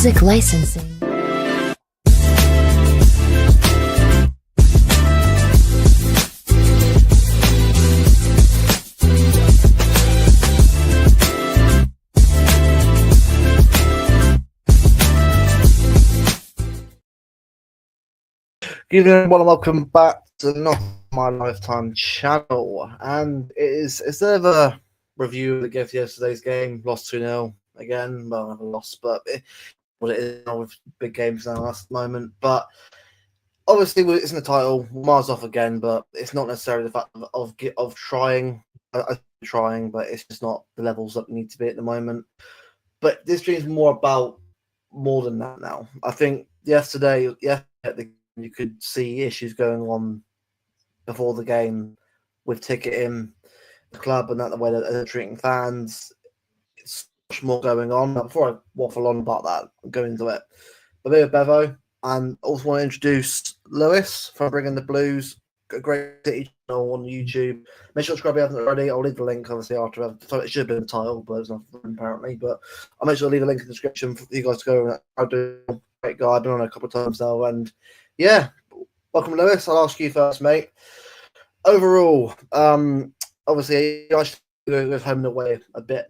Music licensing. Good evening, everyone, and welcome back to Not My Lifetime channel. And it's instead of a review that gave yesterday's game, lost 2-0 again. Well, never lost, but what it is now with big games now last moment. But obviously, it's in the title, miles off again. But it's not necessarily the fact of trying, trying, but it's just not the levels that we need to be at the moment. But this stream is more than that now. I think yesterday, you could see issues going on before the game with ticketing, the club, and that the way that they're treating fans. It's much more going on. Now, before I waffle on about that, and go into it. But with Bevo, and also want to introduce Lewis from Bringing the Blues, a great city channel on YouTube. Make sure to subscribe if you haven't already. I'll leave the link obviously after. So it should have been in the title, but it's not apparently. But I'll make sure to leave a link in the description for you guys to go. I do. Great guy. I've been on a couple of times now, and yeah, welcome, Lewis. I'll ask you first, mate. Overall, obviously, I should go with home and away a bit.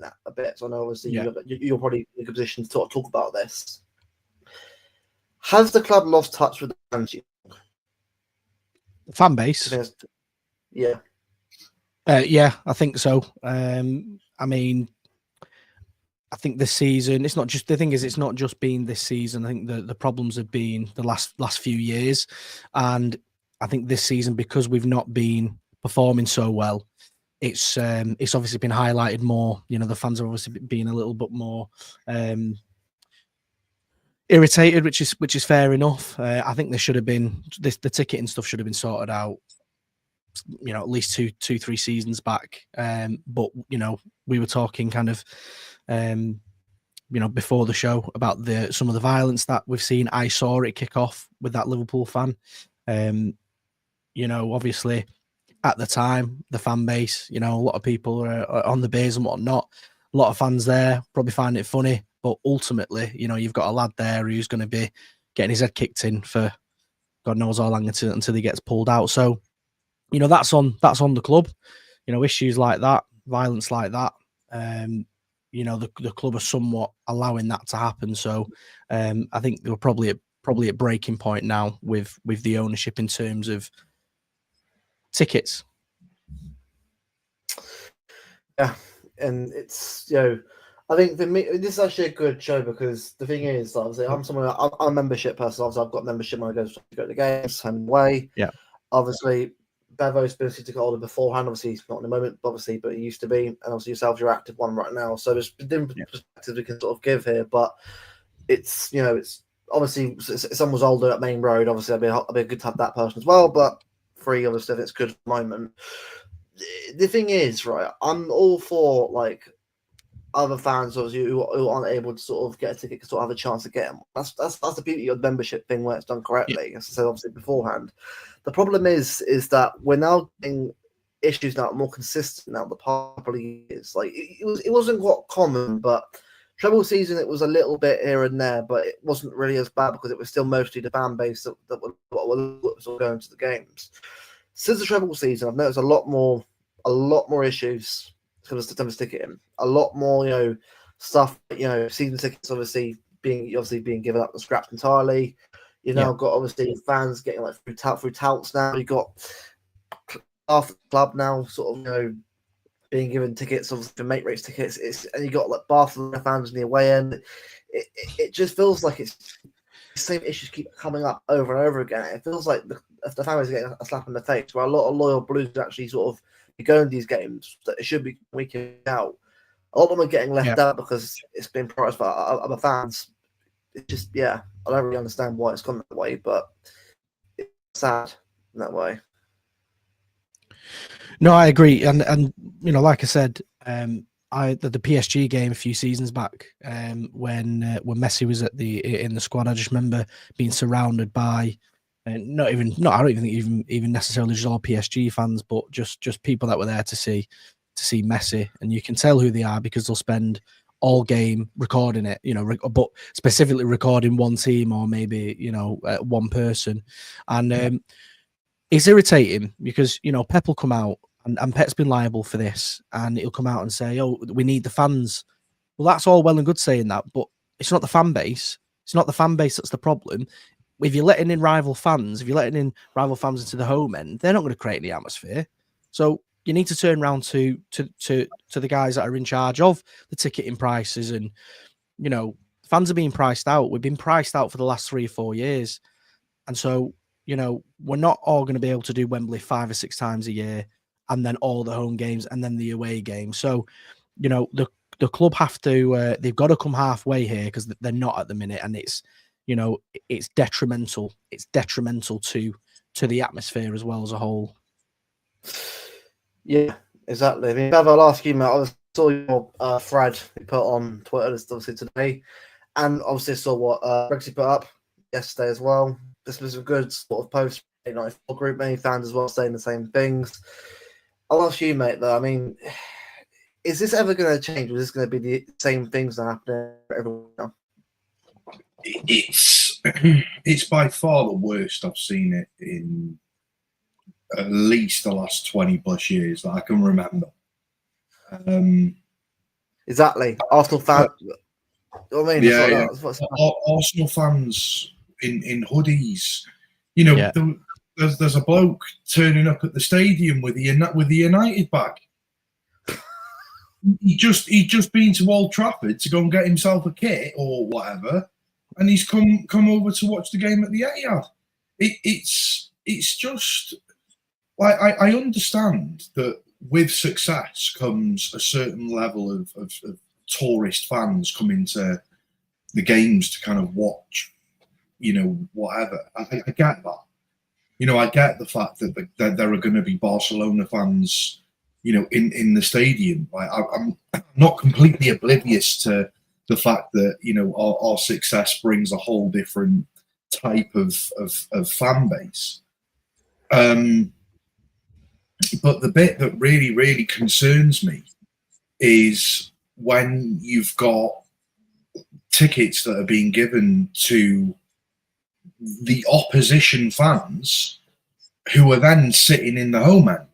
So I know obviously you're probably in a good position to talk about this. Has the club lost touch with the fans? Fan base? Yeah. Yeah, I think so. I mean, I think this season, it's not just the thing is it's not just been this season. I think the problems have been the last few years, and I think this season, because we've not been performing so well, it's obviously been highlighted more. You know, the fans have obviously been a little bit more irritated, which is fair enough. I think there should have been the ticketing stuff should have been sorted out, you know, at least 2-3 seasons back. But you know, we were talking kind of you know, before the show about some of the violence that we've seen. I saw it kick off with that Liverpool fan. You know, obviously at the time, the fan base, you know, a lot of people are on the base and whatnot. A lot of fans there probably find it funny, but ultimately, you know, you've got a lad there who's going to be getting his head kicked in for God knows how long until he gets pulled out. So, you know, that's on the club. You know, issues like that, violence like that. You know, the club are somewhat allowing that to happen. So, I think we're probably at breaking point now with the ownership in terms of tickets. Yeah, and it's, you know, I think for me this is actually a good show because the thing is, obviously, I'm a membership person. Obviously, I've got membership when I go to the games, home and away. Yeah, obviously. Bevo's been to get older beforehand. Obviously, he's not in the moment, obviously, but he used to be. And obviously, yourself, you're active one right now. So there's different perspectives we can sort of give here. But it's, you know, it's obviously if someone was older at Main Road. Obviously, I'd be good to have that person as well. But free, obviously, if it's good for the moment. The thing is, right? I'm all for like other fans, obviously, who aren't able to sort of get a ticket to sort of have a chance to get them. That's the beauty of the membership thing where it's done correctly, as I said obviously beforehand. The problem is that we're now getting issues now more consistent now the past couple of years. Like it wasn't quite common, but treble season it was a little bit here and there, but it wasn't really as bad because it was still mostly the fan base that were sort of going to the games. Since the treble season, I've noticed a lot more issues. September ticketing, a lot more, you know, stuff. You know, season tickets obviously being given up and scrapped entirely. You know, got obviously fans getting like through touts now. You got half the club now, sort of, you know, being given tickets, obviously for mate race tickets. And you got like Barcelona fans in the away end. It just feels like it's the same issues keep coming up over and over again. It feels like the families are getting a slap in the face, where a lot of loyal Blues actually sort of go in these games that it should be weeking out. A lot of them are getting left out because it's been prioritized by other fans. It's just, I don't really understand why it's gone that way, but it's sad in that way. No, I agree, and you know, like I said, the PSG game a few seasons back, when Messi was in the squad, I just remember being surrounded by. I don't even think even necessarily just all PSG fans, but just people that were there to see Messi, and you can tell who they are because they'll spend all game recording it, but specifically recording one team or maybe, one person. And it's irritating because, Pep will come out and Pep's been liable for this, and he'll come out and say, oh, we need the fans. Well, that's all well and good saying that, but it's not the fan base. It's not the fan base that's the problem. If you're letting in rival fans, into the home end, they're not going to create any atmosphere. So you need to turn around to the guys that are in charge of the ticketing prices, and fans are being priced out. We've been priced out for the last 3 or 4 years, and so we're not all going to be able to do Wembley 5 or 6 times a year, and then all the home games and then the away games. So the club have to they've got to come halfway here, because they're not at the minute, and it's detrimental. It's detrimental to the atmosphere as well as a whole. Yeah, exactly. I mean, Bev, I'll ask you, mate. I saw your thread you put on Twitter, obviously today, and obviously saw what Brexit put up yesterday as well. This was a good sort of post. 94 group, many fans as well saying the same things. I'll ask you, mate. Though, I mean, is this ever going to change? Or is this going to be the same things that happen for everyone now? It's by far the worst I've seen it in at least the last 20 plus years that I can remember. Exactly. Arsenal fans. I mean, yeah. Arsenal fans in hoodies. There's a bloke turning up at the stadium with the United bag. He just been to Old Trafford to go and get himself a kit or whatever, and he's come over to watch the game at the Etihad. It's just like I understand that with success comes a certain level of tourist fans coming to the games to kind of watch, whatever. I get that. I get the fact that there are going to be Barcelona fans, in the stadium. Like, I'm not completely oblivious to the fact that, our success brings a whole different type of fan base. But the bit that really, really concerns me is when you've got tickets that are being given to the opposition fans who are then sitting in the home end.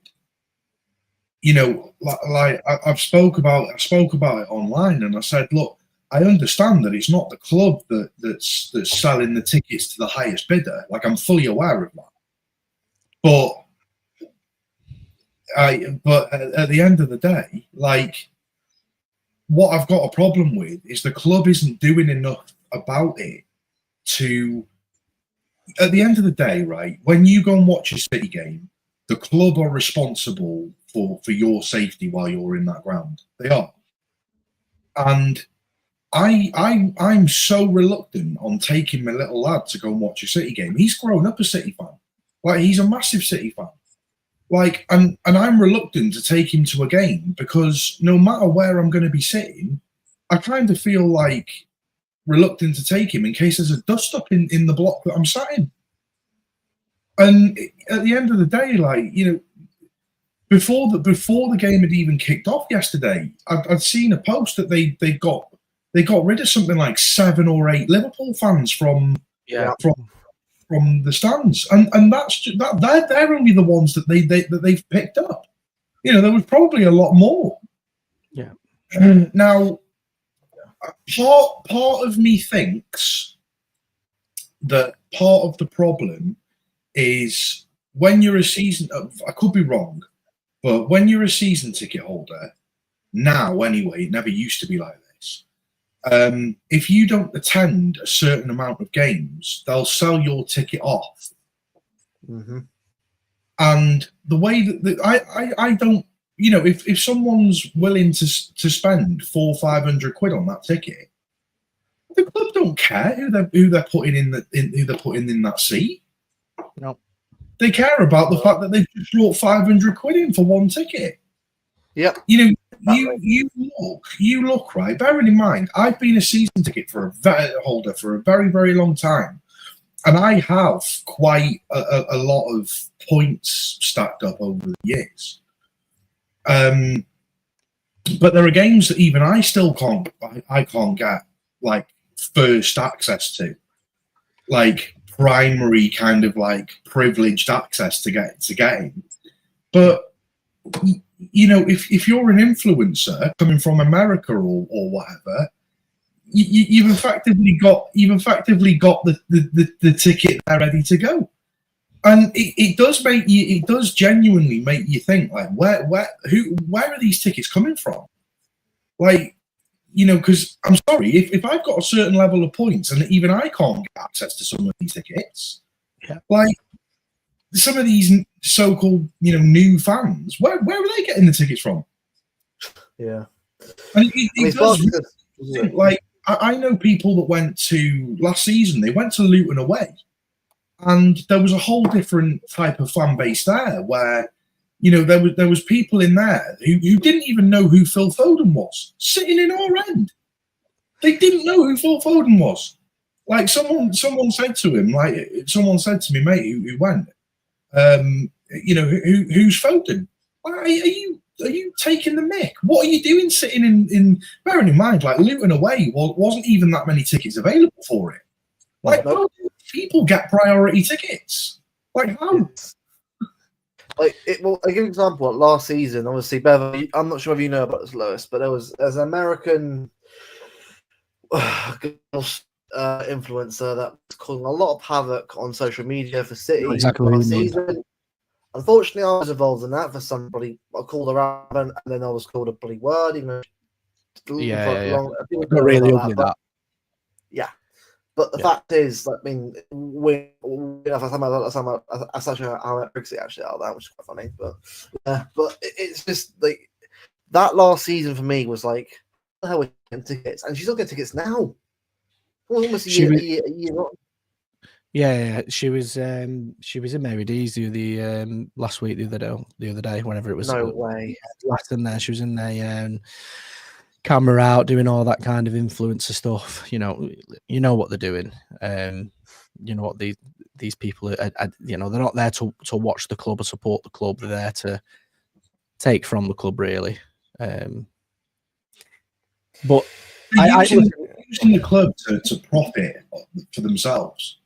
Like I spoke about it online, and I said, look, I understand that it's not the club that's selling the tickets to the highest bidder. Like, I'm fully aware of that. But at the end of the day, like, what I've got a problem with is the club isn't doing enough about it to. At the end of the day, right, when you go and watch a City game, the club are responsible for your safety while you're in that ground. They are. And I'm so reluctant on taking my little lad to go and watch a City game. He's grown up a City fan. Like, he's a massive City fan. Like, and I'm reluctant to take him to a game because no matter where I'm going to be sitting, I kind of feel like reluctant to take him in case there's a dust up in the block that I'm sat in. And at the end of the day, like, before the game had even kicked off yesterday, I'd seen a post that they got rid of something like 7 or 8 Liverpool fans from the stands, and that's they're only the ones that they've picked up. There was probably a lot more. Yeah. Now, part of me thinks that part of the problem is when you're a season. I could be wrong, but when you're a season ticket holder now, anyway, it never used to be like this. If you don't attend a certain amount of games, they'll sell your ticket off. Mm-hmm. And the way that I don't, if someone's willing to spend 400 or 500 quid on that ticket, the club don't care who they're putting in that seat. No, they care about the fact that they've just brought 500 quid in for one ticket. Yep. You look right. Bearing in mind, I've been a season ticket holder for a very, very long time, and I have quite a lot of points stacked up over the years. But there are games that even I still can't. I can't get like first access to, like primary kind of like privileged access to get in. But you know, if you're an influencer coming from America or whatever, you've effectively got the ticket there ready to go. And it does genuinely make you think, like, where are these tickets coming from? Like, you know, because I'm sorry, if I've got a certain level of points and even I can't get access to some of these tickets, like some of these so-called, you know, new fans, where are they getting the tickets from? Yeah, and it does. Like, I know people that went to last season. They went to Luton away. And there was a whole different type of fan base there, where, you know, there was people in there who didn't even know who Phil Foden was, sitting in our end. They didn't know who Phil Foden was. Like someone said to him, like someone said to me, mate, who went, you know, who's Foden? Are you taking the mick? What are you doing sitting in bearing in mind, like Luton away wasn't even that many tickets available for it. Like, how do people get priority tickets? Like, how? Like, well, I'll give you an example. Last season, obviously, Bev, I'm not sure if you know about this, Lewis, but there's an American influencer that was causing a lot of havoc on social media for City last season. Unfortunately, I was involved in that for somebody. I called her out, and then I was called a bloody word. Even not really ugly that. Yeah. But the fact is, I mean, that's actually how I Brexit actually out of that, which is quite funny. But it's just like that last season for me was like, what the hell, we're getting tickets, and she's not getting tickets now. Almost a year. Yeah, she was in Mary D's the last week, the other day, whenever it was. No way. Last in there, she was in there. Camera out, doing all that kind of influencer stuff. You know what they're doing. You know what these people are. You know, they're not there to watch the club or support the club. They're there to take from the club, really. But using the club to profit for themselves.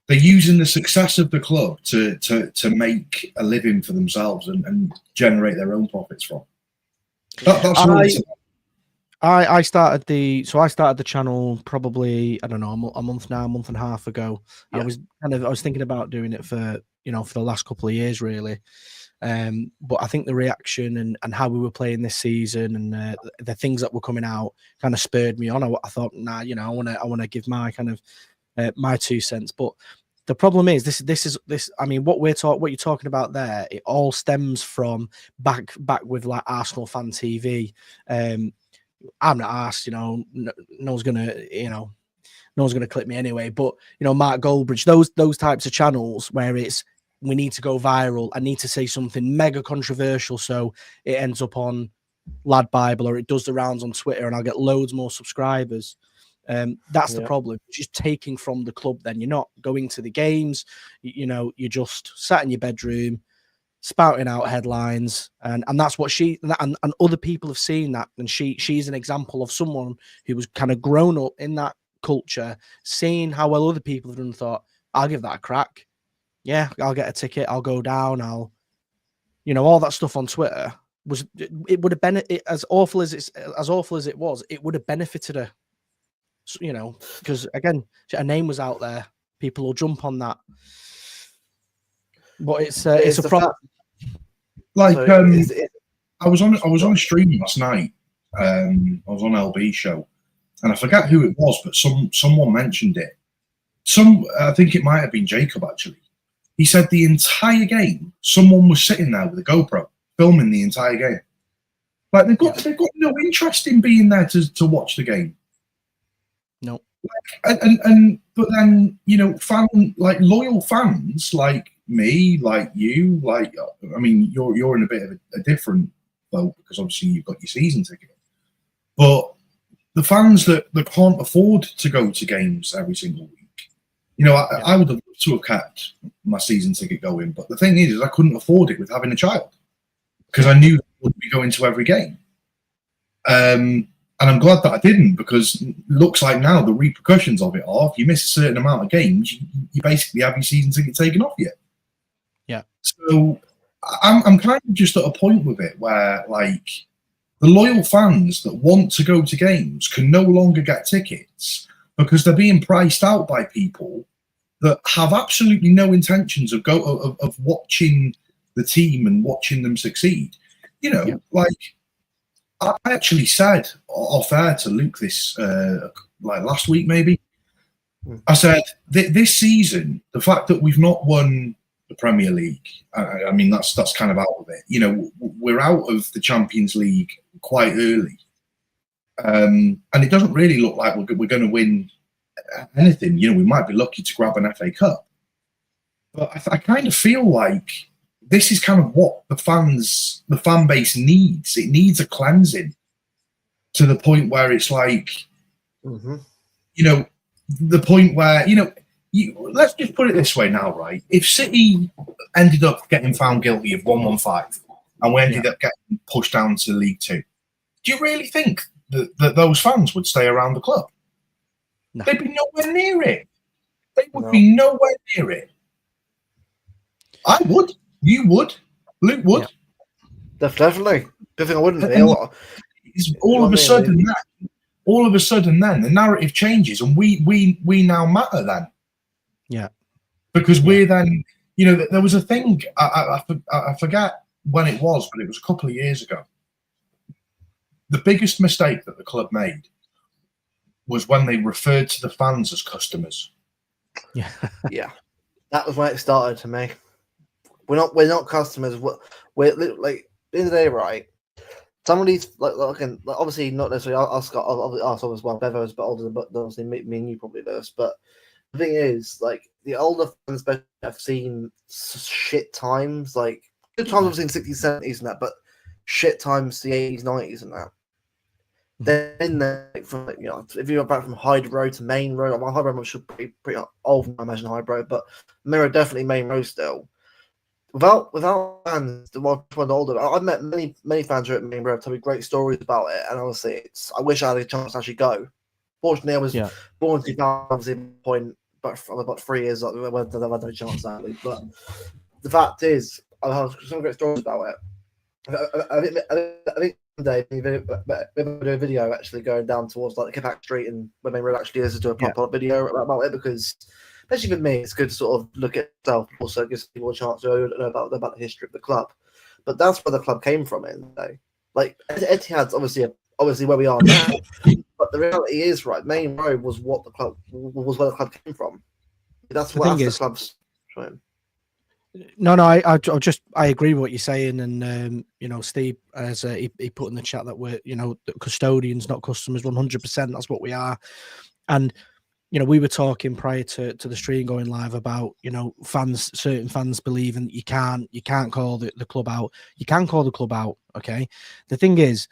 They're using the success of the club to make a living for themselves and generate their own profits from. I started the channel probably, I don't know, a month and a half ago. Yeah. I was thinking about doing it for the last couple of years, really. But I think the reaction and how we were playing this season and the things that were coming out kind of spurred me on. I thought, I want to give my kind of my 2 cents. But the problem is this. I mean, what you're talking about there, it all stems from back with like Arsenal Fan TV. I'm not asked, no one's gonna clip me anyway. But Mark Goldbridge, those types of channels where it's, we need to go viral. I need to say something mega controversial so it ends up on Lad Bible or it does the rounds on Twitter and I'll get loads more subscribers. That's the problem. You're just taking from the club. Then you're not going to the games. You're just sat in your bedroom, spouting out headlines, and that's what and other people have seen that, and she's an example of someone who was kind of grown up in that culture, seeing how well other people have done, and thought, I'll give that a crack. Yeah, I'll get a ticket. I'll go down. I'll, all that stuff on Twitter it would have been as awful as it was. It would have benefited her. Because again, her name was out there. People will jump on that. But it's a problem. Like, I was on a stream last night. I was on LB show, and I forget who it was, but someone mentioned it. I think it might have been Jacob actually. He said the entire game, someone was sitting there with a GoPro filming the entire game. Like they've got no interest in being there to watch the game. No. But then loyal fans like me, like you, like, I mean, you're in a bit of a different boat because obviously you've got your season ticket. But the fans that can't afford to go to games every single week, I would have loved to have kept my season ticket going. But the thing is I couldn't afford it with having a child because I knew I wouldn't be going to every game. And I'm glad that I didn't, because it looks like now the repercussions of it are, if you miss a certain amount of games, you basically have your season ticket taken off you. Yeah. So I'm kind of just at a point with it where, like, the loyal fans that want to go to games can no longer get tickets because they're being priced out by people that have absolutely no intentions of watching the team and watching them succeed. You know, like, I actually said off air to Luke this, like last week maybe, I said, this season, the fact that we've not won the Premier League, I mean, that's kind of out of it. You know, we're out of the Champions League quite early. And it doesn't really look like we're going to win anything. You know, we might be lucky to grab an FA Cup. But I kind of feel like this is kind of what the fan base needs. It needs a cleansing to the point where it's like, you know, the point where, you know, let's just put it this way now, right? If City ended up getting found guilty of 115 and we ended up getting pushed down to League Two, do you really think that those fans would stay around the club? No. They'd be nowhere near it. They would be nowhere near it. I would. You would. Luke would. Yeah. Definitely. Definitely I wouldn't be. All of a sudden then the narrative changes and we now matter then. Yeah. Because we're then, you know, there was a thing, I forget when it was, but it was a couple of years ago. The biggest mistake that the club made was when they referred to the fans as customers. Yeah. Yeah. That was when it started to me. We're not customers. We're like, at the end of the day, right? Somebody's like obviously not necessarily us as well. Bevo's a bit older than, but obviously me and you probably this. But the thing is, like, the older fans have seen shit times, like good times obviously in the 60s, 70s and that, but shit times the 80s, 90s and that. Then like, from, like, you know, if you're back from Hyde Road to Main Road, well, Hyde Road should be pretty old, I imagine Hyde Road, but Main Road definitely Main Road still. Without fans, the more older, I've met many fans who are at Main Road tell me great stories about it, and honestly, I wish I had a chance to actually go. Fortunately, I was born in 2000 point, but about 3 years when I had no chance sadly. But the fact is, I have some great stories about it. I think one day we do a video actually going down towards like the Kipak Street and when Main Road actually is to do a proper video about it, because especially for me, it's good to sort of look at itself. Also, it gives people a chance to know about the history of the club. But that's where the club came from in the day. Like Etihad's obviously where we are now. But the reality is, right, Main Road was where the club came from. That's what the club's trying. No, I agree with what you're saying, and you know, Steve, as he put in the chat that we're, you know, custodians, not customers, 100%. That's what we are, and you know, we were talking prior to the stream going live about, you know, certain fans believing that you can't call the club out. You can call the club out, okay? The thing is,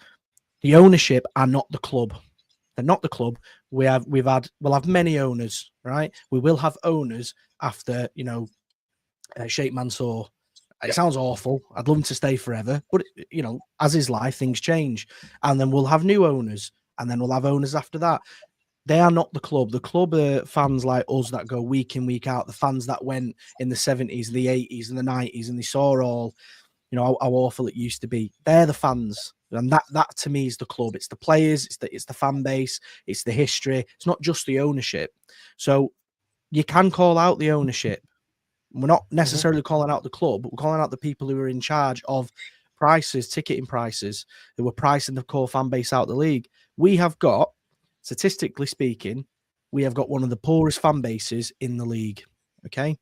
the ownership are not the club. They're not the club. We'll have many owners, right? We will have owners after, you know, Sheikh Mansour. It sounds awful. I'd love him to stay forever, but you know, as is life, things change, and then we'll have new owners, and then we'll have owners after that. They are not the club. The club are fans like us that go week in, week out. The fans that went in the 70s, the 80s, and the 90s, and they saw all, you know, how awful it used to be. They're the fans, and that to me is the club. It's the players, it's the fan base, it's the history. It's not just the ownership. So you can call out the ownership. We're not necessarily calling out the club, but we're calling out the people who are in charge of prices, ticketing prices, who were pricing the core fan base out of the league. We have got, statistically speaking, we have got one of the poorest fan bases in the league. Okay.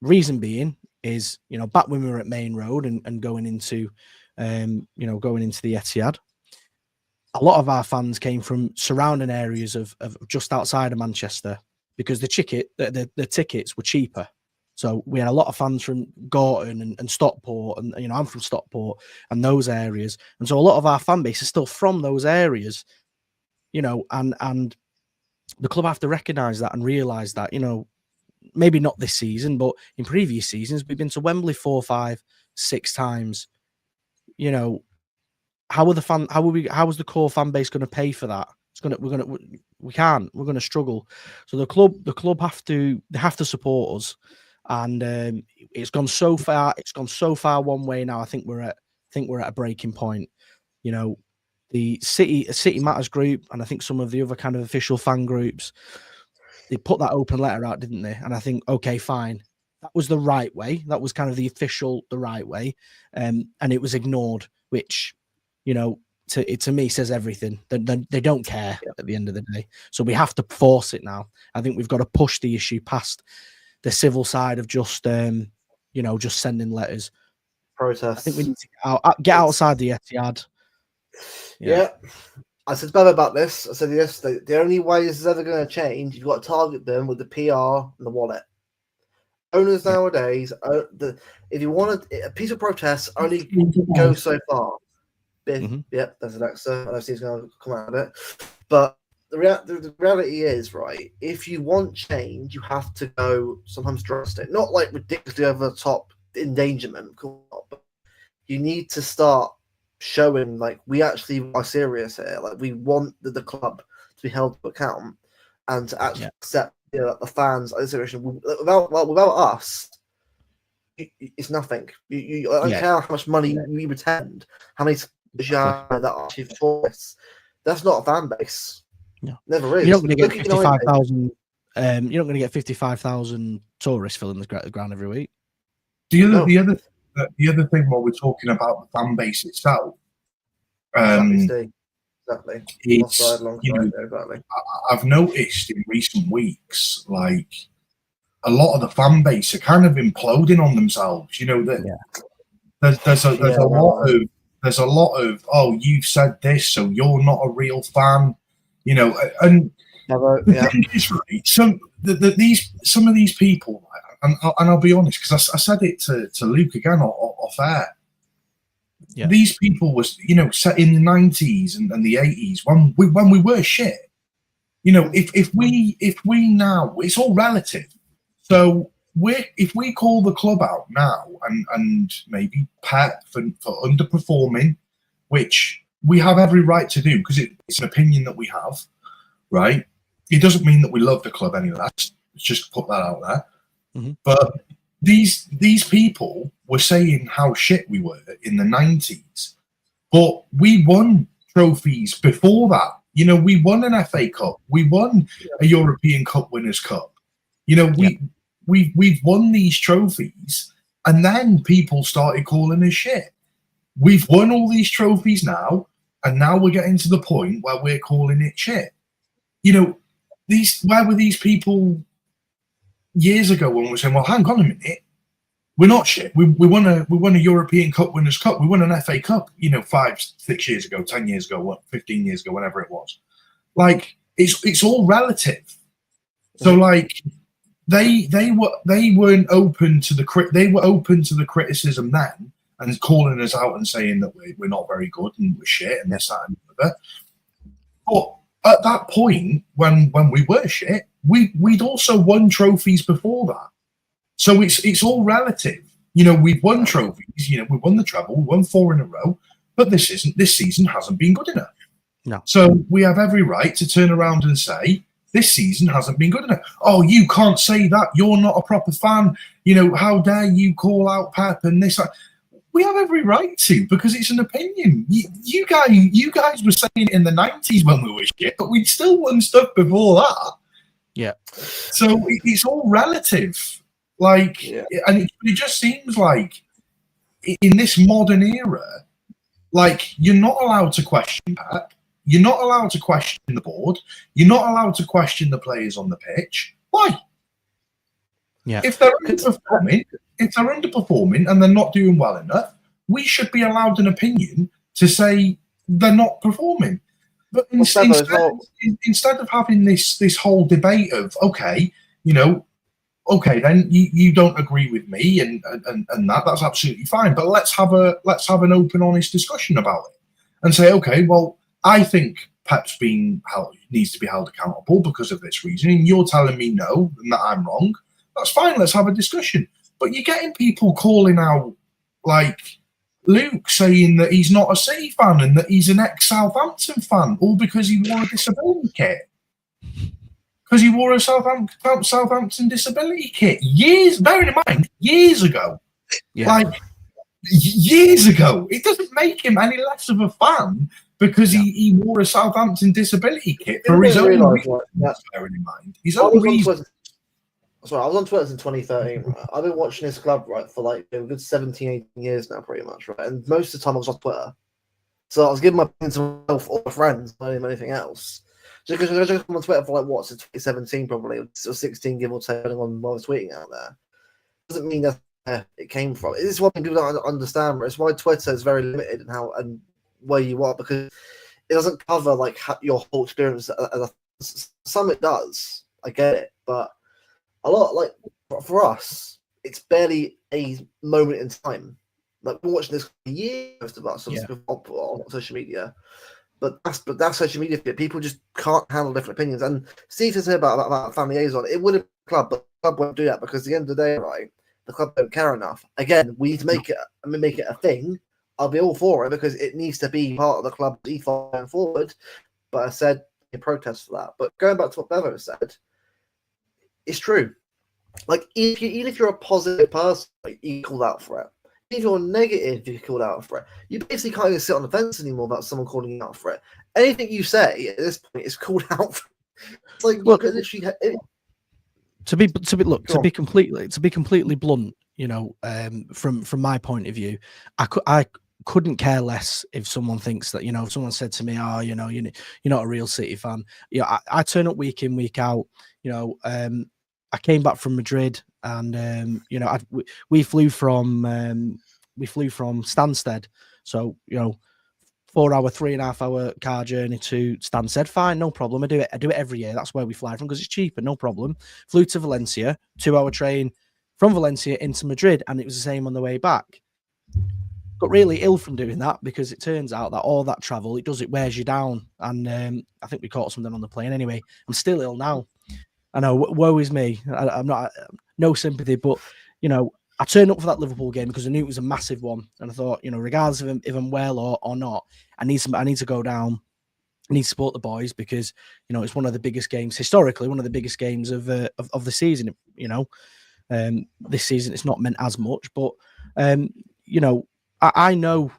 Reason being is, you know, back when we were at Main Road and going into the Etihad, a lot of our fans came from surrounding areas of just outside of Manchester because the tickets were cheaper. So we had a lot of fans from Gorton and Stockport, and you know, I'm from Stockport and those areas, and so a lot of our fan base is still from those areas. You know, and the club have to recognise that and realise that, you know, maybe not this season, but in previous seasons, we've been to Wembley 4, 5, 6 times. You know, how are the fan? How is the core fan base going to pay for that? We can't. We're going to struggle. So the club have to support us, and it's gone so far. It's gone so far one way now. I think we're at a breaking point. You know, the City Matters group, and I think some of the other kind of official fan groups, they put that open letter out, didn't they? And I think, okay, fine, that was the right way. That was kind of the right way, and it was ignored, which, you know, to me says everything. They don't care at the end of the day. So we have to force it now. I think we've got to push the issue past the civil side of just just sending letters. Protests. I think we need to get outside the Etihad. Yeah. I said better about this. I said yes. The only way this is ever going to change, you've got to target them with the PR and the wallet. Owners nowadays, if you want a piece of protest, only goes so far. Yep, there's Alexa. I know she's going to come out of it. But the reality is, right, if you want change, you have to go sometimes drastic. Not like ridiculously over the top endangerment, but you need to start showing, like, we actually are serious here. Like, we want the club to be held to account and to actually accept the fans of the situation. Without us, it's nothing. I don't care how much money you pretend, how many that actually force. That's not a fan base. No, never is. You're not going to get 55,000. You're not going to get 55,000 tourists filling the ground every week. The other thing, while we're talking about the fan base itself, exactly. I've noticed in recent weeks, like, a lot of the fan base are kind of imploding on themselves. You know that there's a lot of oh, you've said this, so you're not a real fan. You know, and the thing is, right, some of these people, and I'll be honest, because I said it to Luke again off air. Yeah. These people was, set in the 90s and the 80s when we were shit. You know, if we now, it's all relative. So if we call the club out now and maybe Pep for underperforming, which we have every right to do because it's an opinion that we have, right? It doesn't mean that we love the club any less. Let's just put that out there. Mm-hmm. But these people were saying how shit we were in the 90s, but we won trophies before that. You know, we won an FA Cup, we won a European Cup Winners' Cup. You know, we've won these trophies, and then people started calling us shit. We've won all these trophies now, and now we're getting to the point where we're calling it shit. You know, where were these people years ago when we were saying, well, hang on a minute, we're not shit. We won a European Cup Winners' Cup. We won an FA Cup, 5, 6 years ago, 10 years ago, 15 years ago, whenever it was. Like, it's all relative. So, like, they weren't open to they were open to the criticism then and calling us out and saying that we're not very good and we're shit and this, that, and the other. But at that point, when we were shit, we'd also won trophies before that. So it's all relative. You know, we've won trophies. You know, we won the treble, we won 4 in a row, but this season hasn't been good enough. No. So we have every right to turn around and say, this season hasn't been good enough. Oh, you can't say that. You're not a proper fan. You know, how dare you call out Pep and this? We have every right to, because it's an opinion. You guys were saying it in the 90s when we were shit, but we'd still won stuff before that. Yeah. So it's all relative. Like, and it just seems like in this modern era, like, you're not allowed to question Pep. You're not allowed to question the board. You're not allowed to question the players on the pitch. Why? Yeah. If they're underperforming and they're not doing well enough, we should be allowed an opinion to say they're not performing. But instead of having this whole debate of, okay, then you don't agree with me and that's absolutely fine. But let's have an open, honest discussion about it and say, okay, well, I think Pep's needs to be held accountable because of this reason, and you're telling me no and that I'm wrong. That's fine. Let's have a discussion. But you're getting people calling out like Luke saying that he's not a City fan and that he's an ex-Southampton fan, all because he wore a disability kit. Because he wore a Southampton disability kit bearing in mind, years ago. Yeah. Like, years ago. It doesn't make him any less of a fan because he wore a Southampton disability kit for his own reasons, bearing in mind. His own reasons. Sorry, I was on Twitter in 2013, right? I've been watching this club, right, for like a good 17, 18 years now, pretty much, right? And most of the time I was on Twitter. So I was giving my opinion to myself or my friends, not even anything else. Just because I was on Twitter for like, what's it, 2017 probably, or 16, give or take, depending on what I was tweeting out there. Doesn't mean that's where it came from. This is what people don't understand, right? It's why Twitter is very limited in how and where you are, because it doesn't cover like your whole experience. Some it does, I get it, but a lot, like for us, it's barely a moment in time. Like we're watching this for years, most of us on social media, but that's social media. People just can't handle different opinions. And Steve said about family liaison. It would have been a club, but the club won't do that because at the end of the day, right, the club don't care enough. Again, we need to make it a thing. I'll be all for it because it needs to be part of the club's ethos going forward. But I said in protest for that. But going back to what Bevo said, it's true. Like, even if you're a positive person, like, you called out for it. If you're negative, you called out for it. You basically can't even sit on the fence anymore about someone calling you out for it. Anything you say at this point is called out for. It's like, look, literally. To be completely blunt, you know, from my point of view, I couldn't care less if someone thinks that, you know, if someone said to me, oh, you know, you're not a real City fan. You know, I turn up week in, week out. You know, I came back from Madrid, and you know, we flew from Stansted, so you know, 3.5 hour car journey to Stansted. Fine, no problem. I do it every year. That's where we fly from because it's cheaper, no problem. Flew to Valencia, 2-hour train from Valencia into Madrid, and it was the same on the way back. Got really ill from doing that because it turns out that all that travel, it wears you down, and I think we caught something on the plane anyway. I'm still ill now. I know, woe is me. I'm not, no sympathy, but, you know, I turned up for that Liverpool game because I knew it was a massive one. And I thought, you know, regardless of if I'm well or not, I need to go down. I need to support the boys because, you know, it's one of the biggest games, historically, one of the biggest games of the season. You know, this season it's not meant as much, but, you know, I know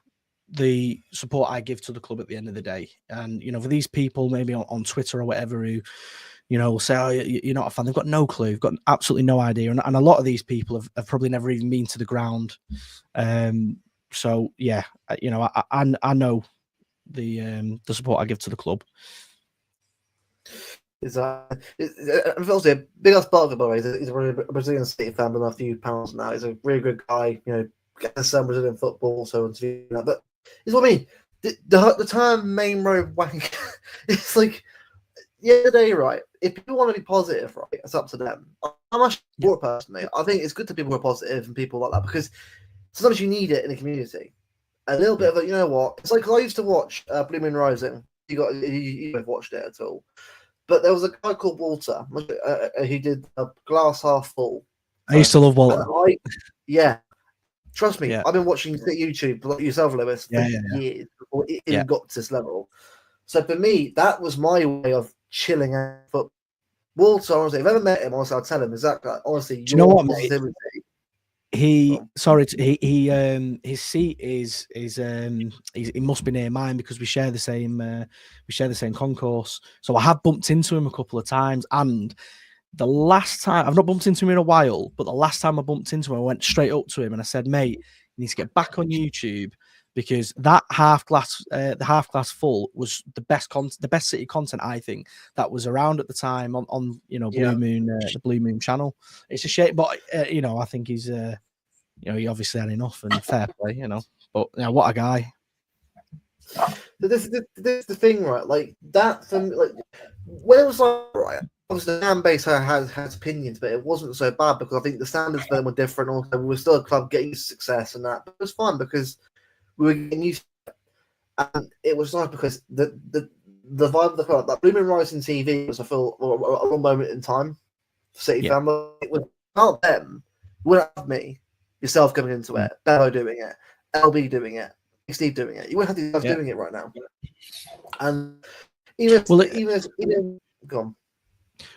the support I give to the club at the end of the day. And, you know, for these people maybe on Twitter or whatever who, you know, will say, oh, you're not a fan. They've got no clue. They've got absolutely no idea. And a lot of these people have probably never even been to the ground. So, yeah, you know, I know the support I give to the club. It's obviously a big ass part of it, by the way. He's a Brazilian City fan with a few pounds now. He's a really good guy, you know, getting some Brazilian football, so on. But it's what I mean. The term main road wank, it's like, the other day, right? If people want to be positive, right, it's up to them. I'm actually for it personally. I think it's good to people who are positive and people like that because sometimes you need it in a community. A little bit of a, you know what? It's like, cause I used to watch Blue Moon Rising. You have watched it at all? But there was a guy called Walter who did a Glass Half Full. I used to love Walter. Trust me, I've been watching YouTube like yourself, Lewis, for years before it even got to this level. So for me, that was my way of chilling out football. Walter, honestly, if I ever met him, honestly, I'll tell him exactly. Honestly, do you know what, mate? His seat is he must be near mine because we share the same concourse. So I have bumped into him a couple of times, and the last time I've not bumped into him in a while, but the last time I bumped into him, I went straight up to him and I said, "Mate, you need to get back on YouTube." Because that the half glass full was the best City content I think that was around at the time on you know Blue Moon the Blue Moon channel. It's a shame, but you know I think he's you know he obviously had enough and fair play, you know. But you know, what a guy. This is the thing, right? Like that for me, like when it was like right. Obviously, the fan base has opinions, but it wasn't so bad because I think the standards for them were different. Also, we were still a club getting success and that, but it was fun because we were getting used to it. And it was nice because the vibe of the club, like Blue Moon Rising TV was a real moment in time for City family. It was without them, without me, yourself coming into it, Bevo doing it, LB doing it, Steve doing it. You wouldn't have these guys doing it right now. And even go on.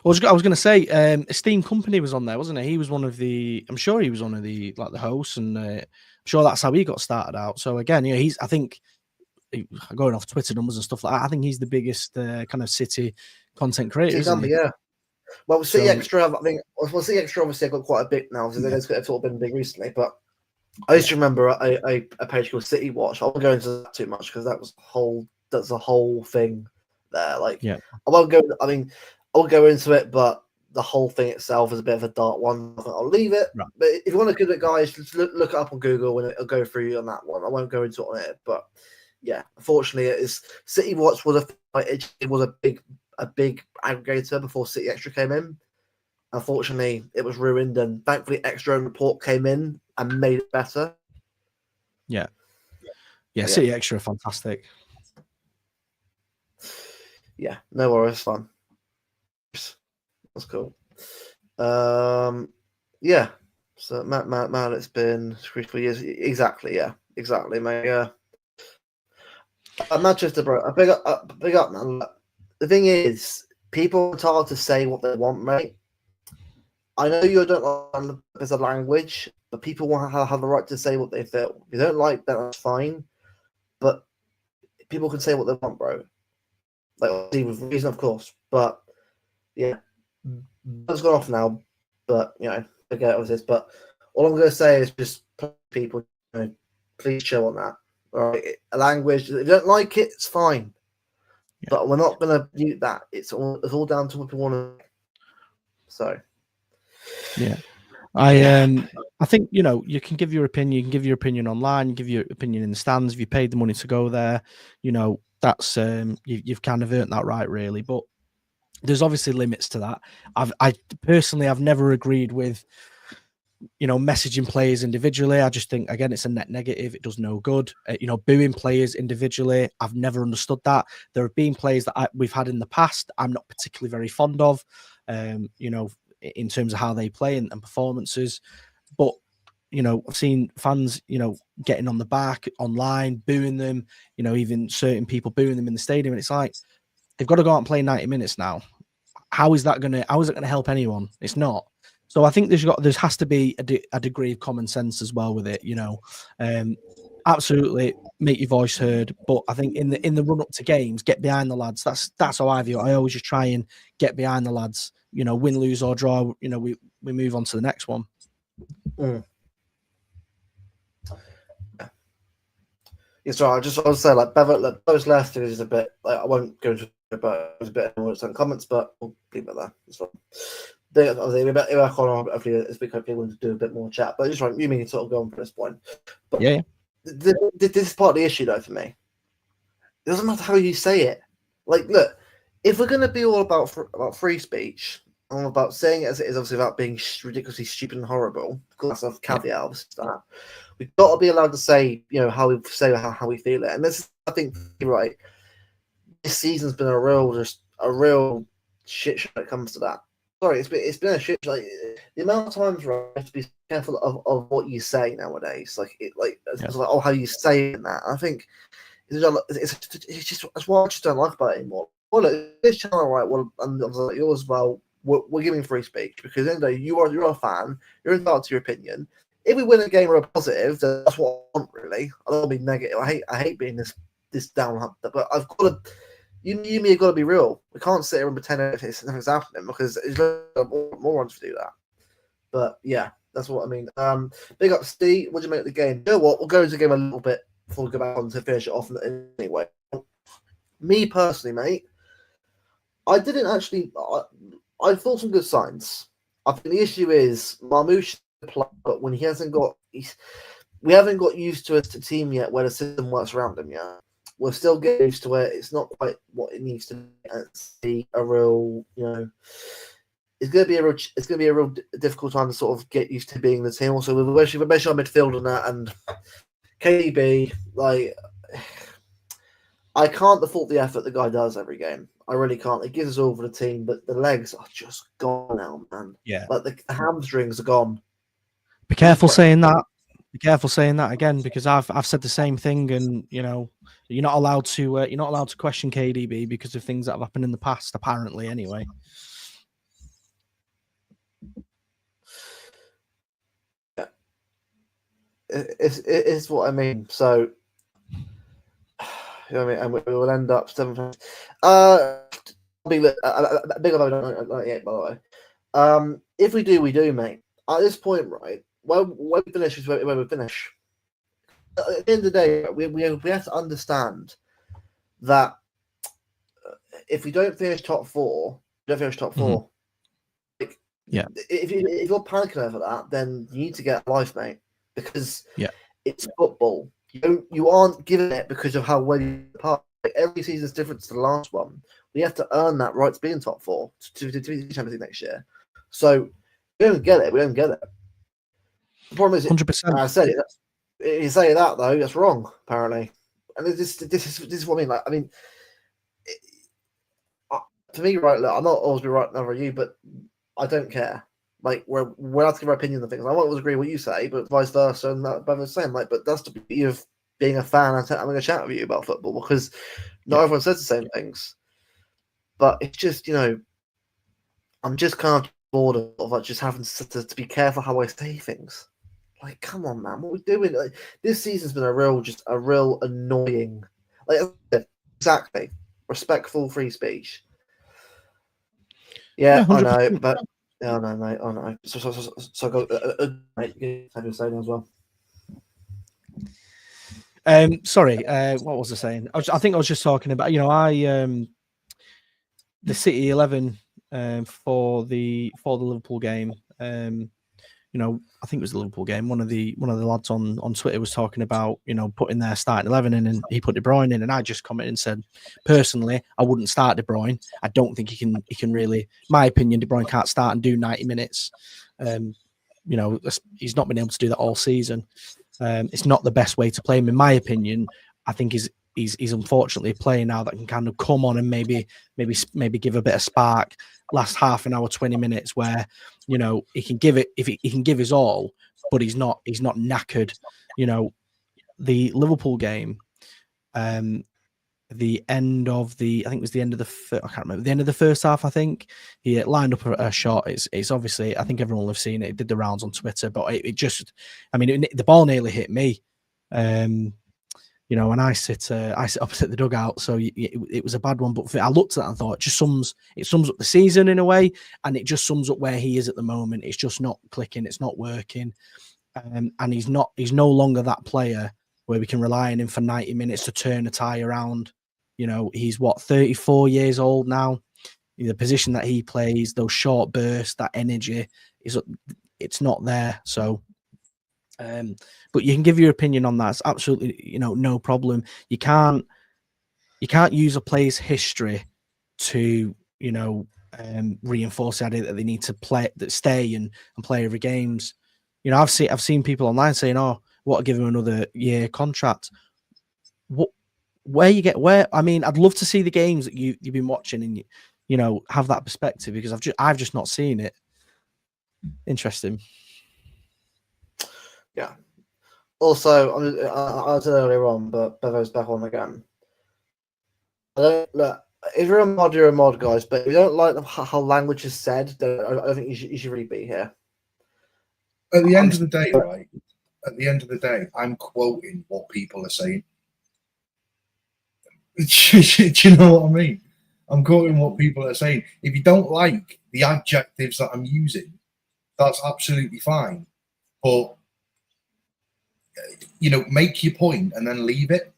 I was going to say, Esteemed Company was on there, wasn't he? He was one of the. I'm sure he was one of the hosts, and I'm sure that's how he got started out. So again, I think going off Twitter numbers and stuff like that, I think he's the biggest kind of City content creator. Isn't he? Yeah. Well, City Extra, I think. Well, City Extra obviously got quite a bit now, so they've sort of been big recently. But I used to remember a page called City Watch. I won't go into that too much because that's a whole thing there. Like, I won't go. I mean, I'll go into it, but the whole thing itself is a bit of a dark one. I think I'll leave it. Right. But if you want to give it, guys, just look it up on Google and it'll go through you on that one. I won't go into it on it, but yeah, unfortunately, it is City Watch was a big aggregator before City Extra came in. Unfortunately, it was ruined, and thankfully, Extra and Report came in and made it better. Yeah, City Extra are fantastic. Yeah, no worries, fun. That's cool. Yeah. So Matt, it's been 3 years. Exactly, mate. Manchester, bro. Big up, man. The thing is, people are told to say what they want, mate. I know you don't like as a language, but people want to have the right to say what they feel. If you don't like that, that's fine. But people can say what they want, bro. Like, obviously with reason, of course. But yeah, it's gone off now. But forget all this. But all I'm going to say is just people, please chill on that. All right, a language. If you don't like it, it's fine. Yeah. But we're not going to mute that. It's all down to what we want to. So. Yeah. I think you can give your opinion. You can give your opinion online. You give your opinion in the stands. If you paid the money to go there, that's you've kind of earned that right, really. But there's obviously limits to that. I personally, I've never agreed with messaging players individually. I just think, again, it's a net negative. It does no good. Booing players individually, I've never understood that. There have been players that we've had in the past I'm not particularly very fond of. In terms of how they play and performances. But, I've seen fans, getting on the back online, booing them, even certain people booing them in the stadium. And it's like, they've got to go out and play 90 minutes now. How is it going to help anyone? It's not. So I think there has to be a degree of common sense as well with it, absolutely make your voice heard. But I think in the run up to games, get behind the lads. That's how I view it. I always just try and get behind the lads. Win, lose or draw. We move on to the next one. Mm. Yeah, so I was say those last is a bit I won't go into it, but it was a bit more some comments, but we'll leave it there. It's fine. We're back on. Hopefully, it's because people want to do a bit more chat. But just right, you mean sort of go on from this point. But yeah. This is part of the issue, though, for me. It doesn't matter how you say it. Like, look, if we're going to be all about free speech and about saying it as it is, obviously about being ridiculously stupid and horrible, because that's a caveat, obviously, to that, we've got to be allowed to say, how we say how we feel it. And this is, I think, you're right. This season's been a real shit show when it comes to that. Sorry, it's been a shit. Like the amount of times, right, you have to be careful of what you say nowadays. It's like how you say it. That I think it's just that's what I just don't like about it anymore. Well, look, this channel, right? Well, and like yours as well. We're giving free speech because at the end of the day, you're a fan. You're entitled to your opinion. If we win a game or a positive, then that's what I want. Really, I don't want to be negative. I hate being this down. But I've got to. You and me have got to be real. We can't sit here and pretend nothing's happening because it's more ones to do that. But yeah, that's what I mean. Big up, Steve. What do you make of the game? You know what? We'll go into the game a little bit before we go back on to finish it off. Anyway, me personally, mate, I didn't actually. I thought some good signs. I think the issue is Marmoush, but when he hasn't got, we haven't got used to a team yet where the system works around him yet. We're still getting used to it. It's not quite what it needs to be. It's a real, it's going to be a real difficult time to sort of get used to being the team. Also, especially on midfield and that, and KDB, I can't default the effort the guy does every game. I really can't. It gives us all for the team, but the legs are just gone now, man. Yeah, the hamstrings are gone. Be careful saying that. Be careful saying that again, because I've said the same thing, and you know, you're not allowed to question KDB because of things that have happened in the past, apparently. Anyway. It's what I mean. So, you know what I mean, and we will end up 7. Big up, by the way. If we do, we do, mate. At this point, right, when we finish is where we finish. At the end of the day, we have to understand that if we don't finish top 4, we don't finish top 4. Like, yeah. If you're panicking over that, then you need to get a life, mate, because it's football. You aren't given it because of how well you play. Like, every season is different to the last one. We have to earn that right to be in top 4 to be the Champions League next year. So we don't get it. We don't get it. The problem is, 100%. I said it. You say that though, that's wrong. Apparently, and this is what I mean. Like, I mean, for me, right? Look, I'm not always be right over you, but I don't care. Like, we're allowed to give our opinion on things. I won't always agree with what you say, but vice versa. And that by the same, like, but that's the beauty of being a fan and having a chat with you about football, because not everyone says the same things. But it's just, you know, I'm just kind of bored of like just having to be careful how I say things. Like, come on, man, what are we doing? Like, this season's been a real annoying. Like, exactly, respectful free speech. Yeah, I know, but yeah, I know, mate. I know. So go, mate. Have your say as well. Sorry, what was I saying? I think I was just talking about, you know, the City 11 for the Liverpool game. You know, I think it was the Liverpool game. One of the lads on Twitter was talking about, you know, putting their starting 11 in, and he put De Bruyne in, and I just commented and said, personally, I wouldn't start De Bruyne. I don't think he can really. My opinion, De Bruyne can't start and do 90 minutes. You know, he's not been able to do that all season. It's not the best way to play him, in my opinion. I think he's unfortunately a player now that can kind of come on and maybe give a bit of spark last half an hour, 20 minutes, where, you know, he can give it, if he can give his all, but he's not knackered. You know, the Liverpool game, the end of the, I think it was the end of the, I can't remember, the end of the first half, I think he lined up a shot. It's obviously, I think everyone will have seen it. It did the rounds on Twitter, but it just, I mean, the ball nearly hit me. You know, and I sit opposite the dugout, so it was a bad one. But I looked at that and thought, it sums up the season in a way, and it just sums up where he is at the moment. It's just not clicking, it's not working, and he's no longer that player where we can rely on him for 90 minutes to turn a tie around. You know, he's 34 years old now. The position that he plays, those short bursts, that energy, it's not there. So. But you can give your opinion on that. It's absolutely, you know, no problem. You can't use a player's history to, you know, reinforce the idea that they need to stay and play every games. You know, I've seen people online saying, "Oh, what? I'll give him another year contract." I mean, I'd love to see the games that you've been watching and you know, have that perspective, because I've just not seen it. Interesting. Yeah. Also, I said earlier on, but Bevo's back on again. I don't look. If you're a mod, guys. But if you don't like how language is said, then I don't think you should really be here. At the end of the day, right? At the end of the day, I'm quoting what people are saying. Do you know what I mean? I'm quoting what people are saying. If you don't like the adjectives that I'm using, that's absolutely fine. But, you know, make your point and then leave it.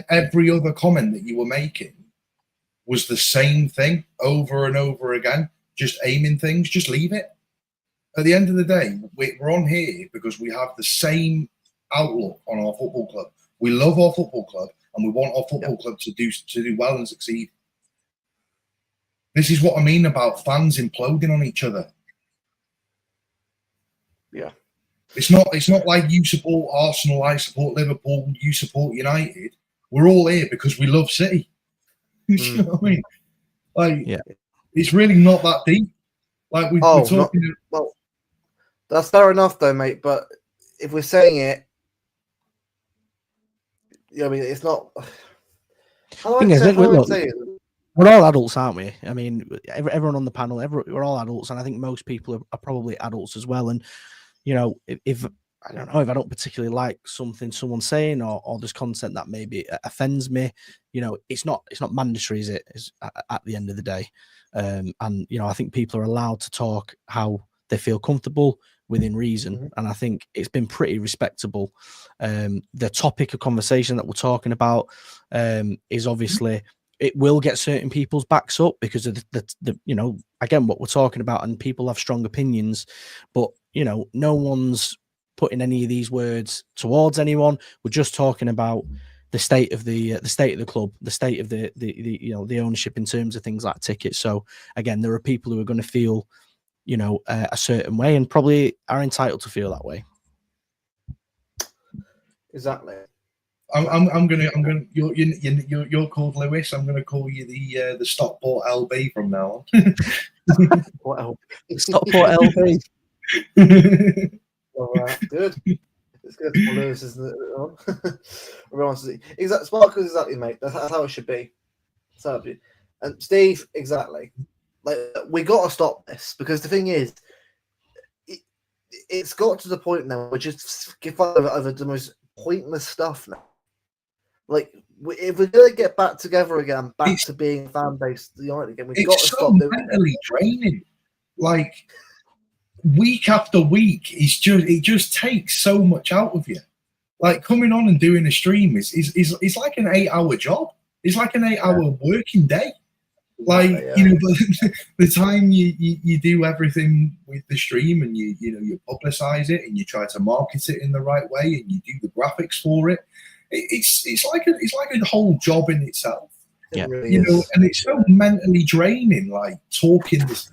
Every other comment that you were making was the same thing over and over again, just aiming things, just leave it. At the end of the day, we're on here because we have the same outlook on our football club. We love our football club and we want our football club to do well and succeed. This is what I mean about fans imploding on each other. Yeah. It's not like you support Arsenal, I support Liverpool, you support United. We're all here because we love City. You know what I mean? Like, it's really not that deep. Like we're talking. Well, that's fair enough, though, mate. But if we're saying it, I mean, it's not. How do I say it? We're all adults, aren't we? I mean, everyone on the panel, we're all adults, and I think most people are probably adults as well. And if I don't know, if I don't particularly like something someone's saying, or there's content that maybe offends me, it's not mandatory, is it? At the end of the day, and I think people are allowed to talk how they feel comfortable within reason, and I think it's been pretty respectable. The topic of conversation that we're talking about is obviously. It will get certain people's backs up because of the again, what we're talking about, and people have strong opinions, but no one's putting any of these words towards anyone. We're just talking about the state of the club, the state of the ownership in terms of things like tickets. So again, there are people who are going to feel a certain way and probably are entitled to feel that way. Exactly. I'm gonna you're called Lewis. I'm gonna call you the Stockport LB from now on. Wow. Stockport LB. All right, good. It's good for Lewis, isn't it? Everyone says exactly. Sparkles, exactly, mate. That's how it should be. And Steve, exactly. Like, we got to stop this, because the thing is, it's got to the point now where just give over the most pointless stuff now. Like, if we're going to get back together again, to being fan base united again, we've got to stop doing mentally draining. Like, week after week, it just takes so much out of you. Like, coming on and doing a stream is like an 8-hour job. It's like an 8-hour working day. Like, the time you do everything with the stream, and you publicize it, and you try to market it in the right way, and you do the graphics for it. It's like a whole job in itself. Yeah, it really is. And it's so mentally draining. Like, talking this,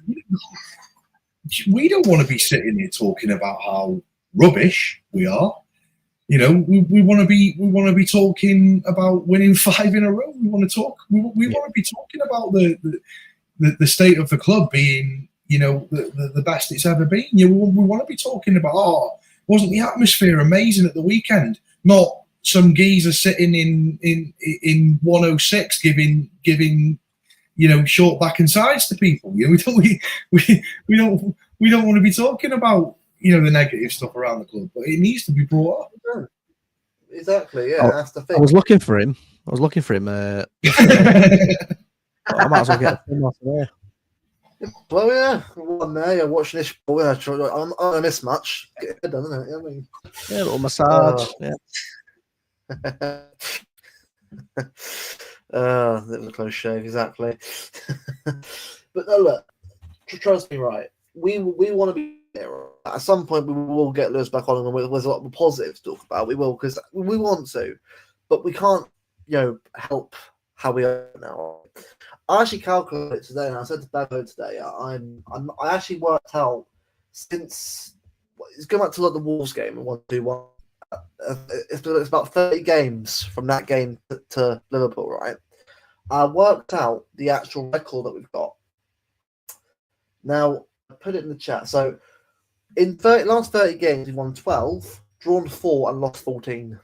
we don't want to be sitting here talking about how rubbish we are. We want to be talking about winning 5 in a row. We want to talk. We want to be talking about the state of the club being the best it's ever been. We want to be talking about wasn't the atmosphere amazing at the weekend? Not some geezer sitting in 106 giving short back and sides to people. We don't want to be talking about the negative stuff around the club, but it needs to be brought up. Exactly, yeah, that's the thing. I was looking for him. I might as well get him off there. Well, yeah, one there. You're watching this. I'm on this match. Get it done, isn't it? I mean, a little massage. Little close shave, exactly. But no, look, trust me, right? We want to be there. At some point, we will get Lewis back on, and there's a lot of positives to talk about. We will, because we want to, but we can't, help how we are now. I actually calculated today, and I said to Bevo today, I actually worked out since it's going back to like the Wolves game and 1-2-1. It's about 30 games from that game to Liverpool, right? I worked out the actual record that we've got. Now, I put it in the chat. So, in last 30 games, we've won 12, drawn 4, and lost 14.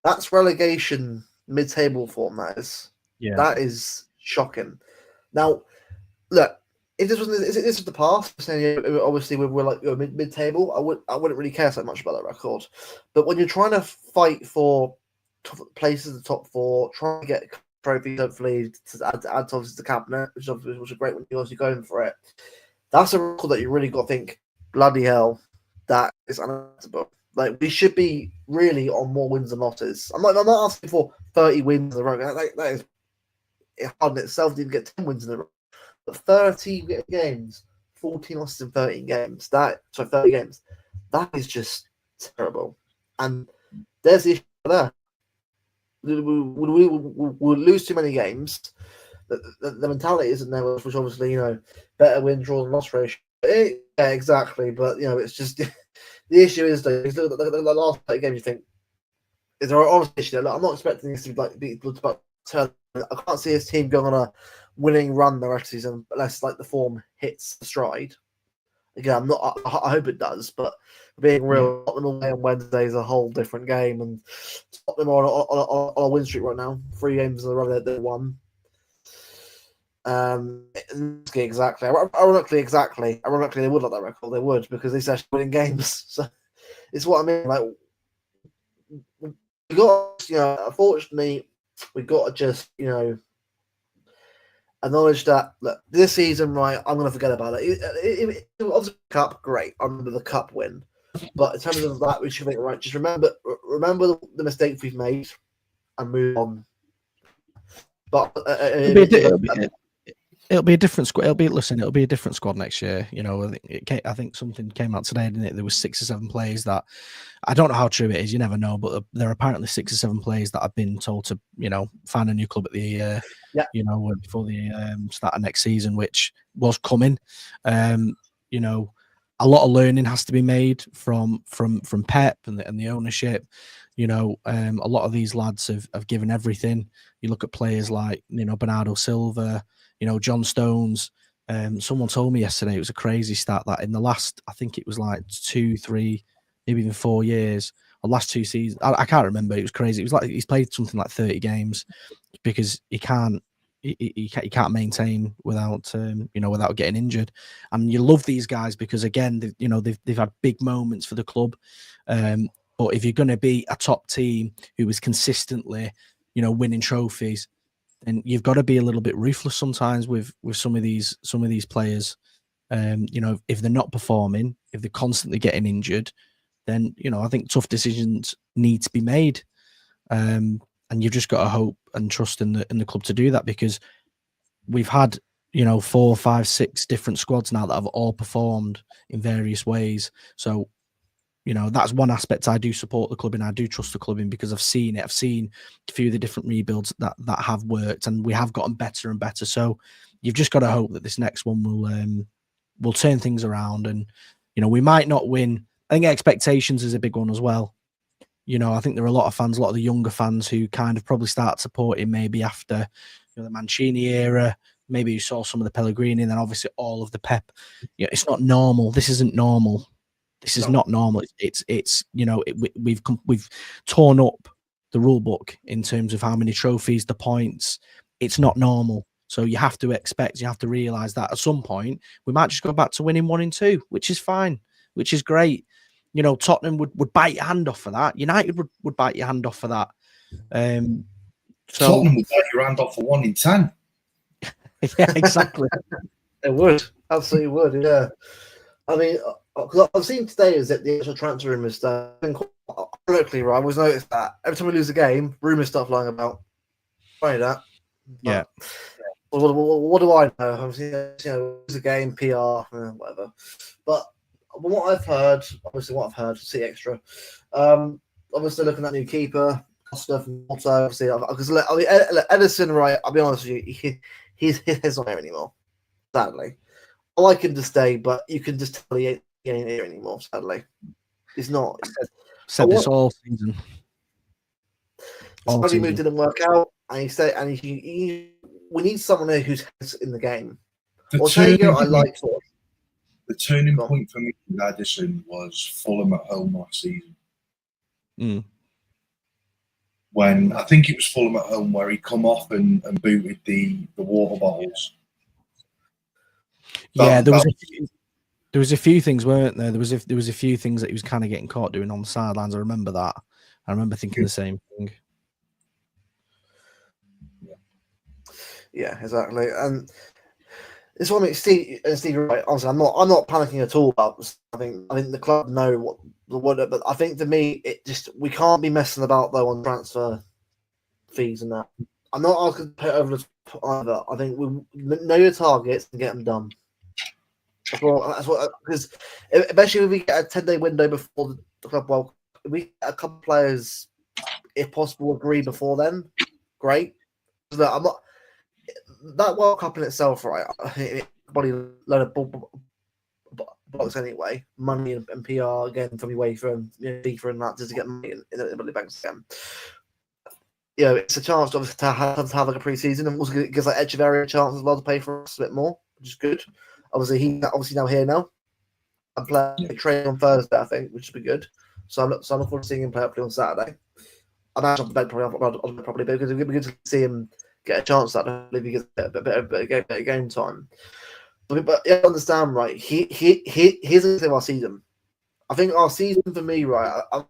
That's relegation mid-table form, that is. Yeah. That is shocking. Now, look, if this was the past, obviously we're like mid-table, I wouldn't really care so much about that record. But when you're trying to fight for places in the top 4, trying to get trophies, hopefully to add to the cabinet, which is great when you're obviously going for it. That's a record that you really got to think, bloody hell, that is unacceptable. Like, we should be really on more wins than losses. I'm not asking for 30 wins in a row. That is hard in itself to even get 10 wins in a row. But 30 games, 14 losses in 30 games. 30 games. That is just terrible. And there's the issue there. We'll lose too many games. The mentality isn't there, which obviously, better win, draw, and loss ratio. Yeah, exactly. But, it's just the issue is that the last 30 games, you think, is there obviously issue there? I'm not expecting this to be turn. I can't see his team going on a winning run the rest of the season unless the form hits the stride. Again, I hope it does, but Being real, Tottenham away on Wednesday is a whole different game, and Tottenham are on a win streak right now. 3 games in a row they won. Exactly. Ironically, they would like that record. They would, because they're actually winning games. So it's what I mean. Like, we got, unfortunately, we got to just, acknowledge that, look, this season, right, I'm going to forget about it. Obviously, cup, great. I remember the cup win. But in terms of that, we should think, right, just remember the mistakes we've made and move on. But it'll be a different squad. It'll be a different squad next year. I think something came out today, didn't it? There was 6 or 7 players that, I don't know how true it is. You never know, but there are apparently 6 or 7 players that have been told to, find a new club at the, before the start of next season, which was coming. A lot of learning has to be made from Pep and the ownership. A lot of these lads have given everything. You look at players like, Bernardo Silva, John Stones. Someone told me yesterday, it was a crazy stat that in the last, I think it was like 2, 3, maybe even 4 years, or last 2 seasons, I can't remember. It was crazy. It was like he's played something like 30 games because he can't maintain without without getting injured. And you love these guys because, again, they've had big moments for the club. But if you're going to be a top team who is consistently winning trophies, then you've got to be a little bit ruthless sometimes with some of these players. If they're not performing, if they're constantly getting injured, then I think tough decisions need to be made. And you've just got to hope and trust in the club to do that, because we've had 4, 5, 6 different squads now that have all performed in various ways. So that's one aspect I do support the club in. I do trust the club in, because I've seen it. I've seen a few of the different rebuilds that have worked, and we have gotten better and better. So you've just got to hope that this next one will turn things around, and we might not win. I think expectations is a big one as well. I think there are a lot of fans, a lot of the younger fans, who kind of probably start supporting maybe after the Mancini era, maybe you saw some of the Pellegrini, and then obviously all of the Pep. It's not normal. This isn't normal. This is not normal. We've torn up the rule book in terms of how many trophies, the points. It's not normal. So you have to realize that at some point we might just go back to winning 1 and 2, which is fine, which is great. Tottenham would bite your hand off for that. United would bite your hand off for that. Tottenham would bite your hand off for 1 in 10. Yeah, exactly. It would. Absolutely would, yeah. I mean, because I've seen today is that the actual transfer rumours stuff. Ironically, right, I always noticed that every time we lose a game, rumours start flying about. Funny that. Yeah. What do I know? Obviously, lose a game, PR, whatever. But what I've heard, see extra. Obviously, looking at new keeper, Costa from Malta, obviously, because Edison, right? I'll be honest with you, he's not there anymore. Sadly, I like him to stay, but you can just tell he ain't here anymore. Sadly, he's not. Said this all season. His move didn't work out, and he said, we need someone here who's in the game. The turning point for me with Addison was Fulham at home last season. When I think it was Fulham at home where he come off and booted the water bottles. There was a few things, weren't there? There was a few things that he was kind of getting caught doing on the sidelines. I remember that. I remember thinking the same thing. Yeah, exactly. And it's what I mean, Steve, right? Honestly, I'm not panicking at all about this. I think the club know what, but I think to me, we can't be messing about though on transfer fees and that. I'm not asking to pay over the top either. I think we know your targets and get them done. That's what because especially if we get a 10-day window before the club World Cup, if we get a couple of players, if possible, agree before then, great. Look, I'm not. That World Cup in itself, right? Body load of blocks anyway. Money and PR again from away from FIFA and that just to get money in the banks again. It's a chance obviously to have like a pre-season, and also gives like Echeverria a chance as well to pay for us a bit more, which is good. Obviously, he's now here now. and play training on Thursday, I think, which would be good. So I'm looking forward to seeing him play on Saturday. I'm actually on the bed probably because it'd be good to see him get a chance at that. If he gets a bit of game time. But yeah, I understand, right? Here's the thing of our season. I think our season for me, right? All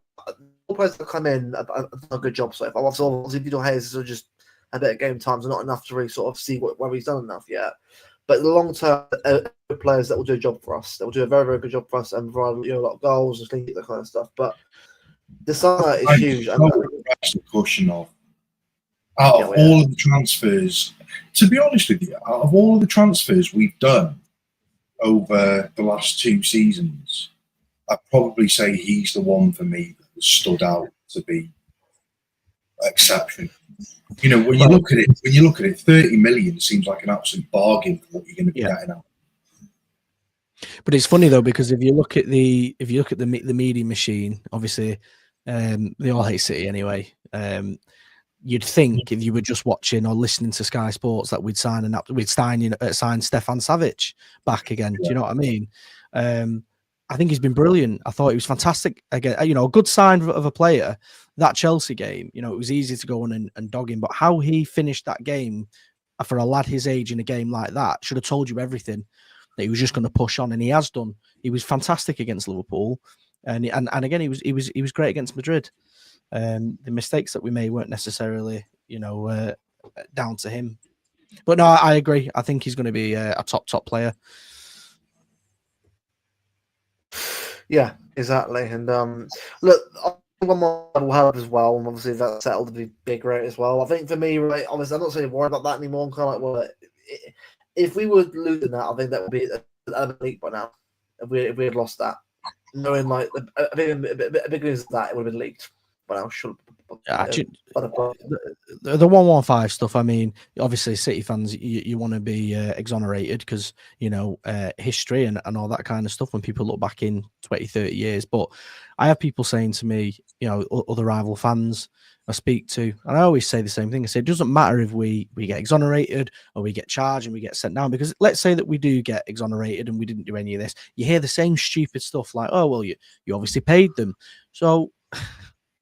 players that come in have done a good job so far. Obviously, Vito Hayes has just a bit of game time, so not enough to really sort of see whether he's done enough yet. But in the long term, players that will do a job for us, that will do a very, very good job for us and provide a lot of goals and that kind of stuff. But the summer is huge. That's the question of out of all of the transfers. To be honest with you, out of all of the transfers we've done over the last 2 seasons, I'd probably say he's the one for me that has stood out to be exceptional. You know, when you look at it, 30 million seems like an absolute bargain for what you're going to be getting out. But it's funny though, because if you look at the media machine, obviously they all hate City anyway. You'd think if you were just watching or listening to Sky Sports that we'd sign Stefan Savic back again. Do you know what I mean? I think he's been brilliant. I thought he was fantastic again. You know, a good sign of a player. That Chelsea game, you know, it was easy to go on and dog him, but how he finished that game for a lad his age in a game like that should have told you everything. That he was just going to push on, and he has done. He was fantastic against Liverpool, and again he was great against Madrid. The mistakes that we made weren't necessarily, you know, down to him. But no, I agree. I think he's going to be a top player. Yeah, exactly. And look, one more will help as well. And obviously, that's settled to be big rate as well. I think for me, right, obviously, I'm not saying worried about that anymore. I'm kind of like, well, if we were losing that, I think that would be a leak by now. If we had lost that, knowing like a big news of that, it would have been leaked. But I should. The 115 stuff. I mean, obviously, City fans, you want to be exonerated because you know history and all that kind of stuff. When people look back in 20, 30 years, but I have people saying to me, you know, other rival fans I speak to, and I always say the same thing. I say it doesn't matter if we get exonerated or we get charged and we get sent down, because let's say that we do get exonerated and we didn't do any of this. You hear the same stupid stuff like, oh well, you obviously paid them, so.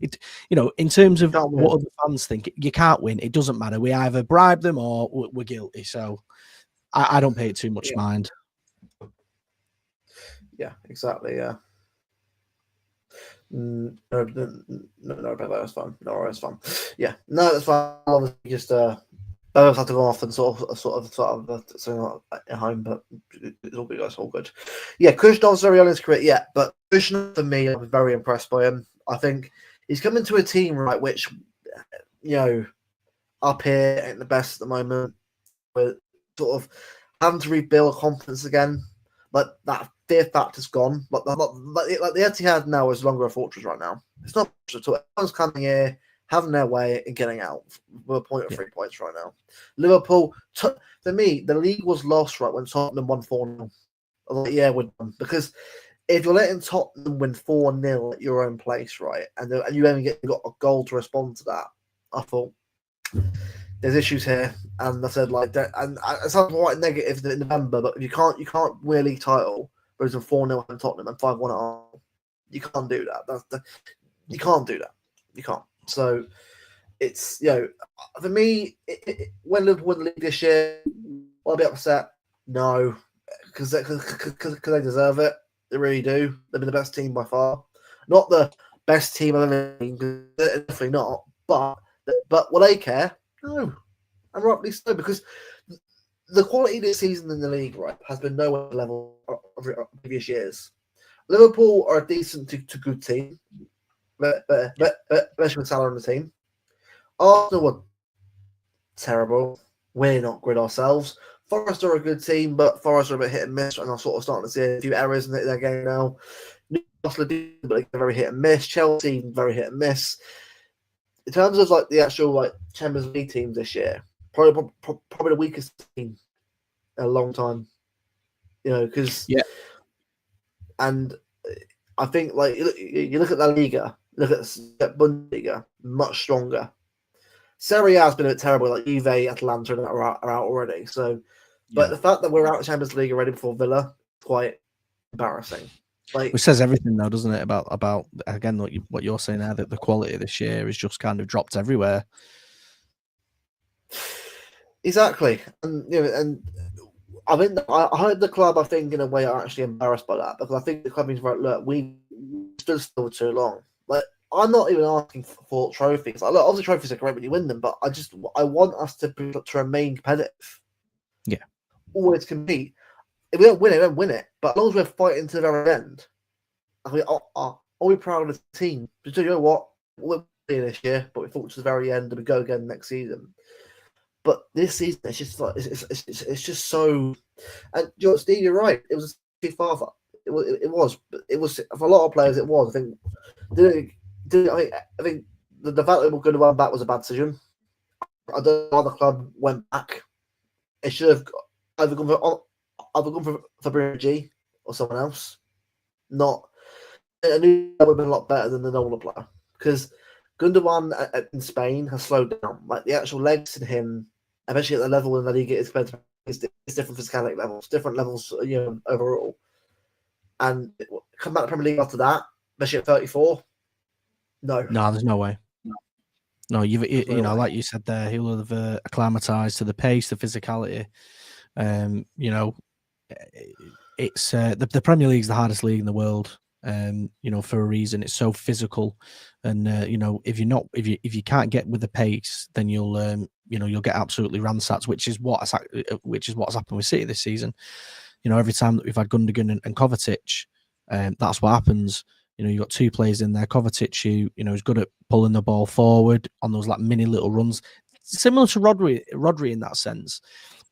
It, you know, in terms of what other fans think, you can't win. It doesn't matter. We either bribe them or we're guilty. So I don't pay it too much mind. Yeah, exactly. Yeah. No, that's fun. No, that's fun. Yeah, no, that's fine. Obviously, just both have to go off and sort of something at home, but it'll be all good. Yeah, Kushnow's very honest career. Yeah, but Kushnow for me, I was very impressed by him. I think. He's coming to a team, right, which, you know, up here ain't the best at the moment. We're sort of having to rebuild confidence again. But that fear factor's gone. But like the Etihad now is longer a fortress right now. It's not at all. Everyone's coming here, having their way, and getting out. We're a point of 3 points right now. Liverpool, for me, the league was lost, right, when Tottenham won 4-0. I was like, yeah, we're done. Because if you're letting Tottenham win 4-0 at your own place, right, and you only got a goal to respond to that, I thought there's issues here. And I said like that, and it sounds quite negative in November, but if you can't win a league title, whereas a 4-0 at Tottenham and 5-1 at Arsenal, you can't do that. You can't do that. You can't. So it's, you know, for me, when Liverpool win the league this year, will I be upset? No, because they deserve it. They really do. They've been the best team by far. Not the best team I've ever seen, definitely not. But will they care? No. And rightly so, because the quality this season in the league, right, has been nowhere level of previous years. Liverpool are a decent to good team, especially with Salah on the team. Arsenal were terrible. We're not good ourselves. Forest are a good team, but Forest are a bit hit and miss, and I'm sort of starting to see a few errors in their game now. Newcastle are very hit and miss. Chelsea, very hit and miss. In terms of like the actual like Champions League teams this year, probably the weakest team in a long time. You know, because and I think like you look at La Liga, look at Bundesliga, much stronger. Serie A has been a bit terrible, like Juve, Atalanta are out already. So, but the fact that we're out of Champions League already before Villa is quite embarrassing. Like, Which says everything, though, doesn't it? About again what you're saying there, that the quality this year is just kind of dropped everywhere. exactly, and and I mean, I heard the club, I think, in a way, are actually embarrassed by that, because I think the club is right. Look, we stood still too long. Like, I'm not even asking for trophies. Like, look, obviously trophies are great when you win them, but I want us to remain competitive. Yeah, always compete. If we don't win it, we don't win it. But as long as we're fighting to the very end, I mean, are we proud of the team? Because you know what, we're winning this year, but we fought to the very end, and we go again next season. But this season, it's just like it's just so. And Steve, you're right. It was too far. It was. It was for a lot of players. It was. I think. I think the fact that we were going to run back was a bad decision. I don't know why the club went back. It should have either gone for Bridgie or someone else. Not. I knew that would have been a lot better than the normal player, because Gundogan in Spain has slowed down. Like, the actual legs in him, especially at the level in the league is different physicality levels, different levels, overall. And come back to the Premier League after that, especially at 34. No, there's no way. No, you know, like you said there, he'll have acclimatized to the pace, the physicality. You know, it's the Premier League's the hardest league in the world. You know, for a reason. It's so physical, and you know, if you can't get with the pace, then you'll get absolutely ransacked, which is what's happened with City this season. You know, every time that we've had Gundogan and Kovacic, that's what happens. You know, you've got two players in there. Kovacic, who, you know, is good at pulling the ball forward on those like mini little runs, similar to Rodri in that sense.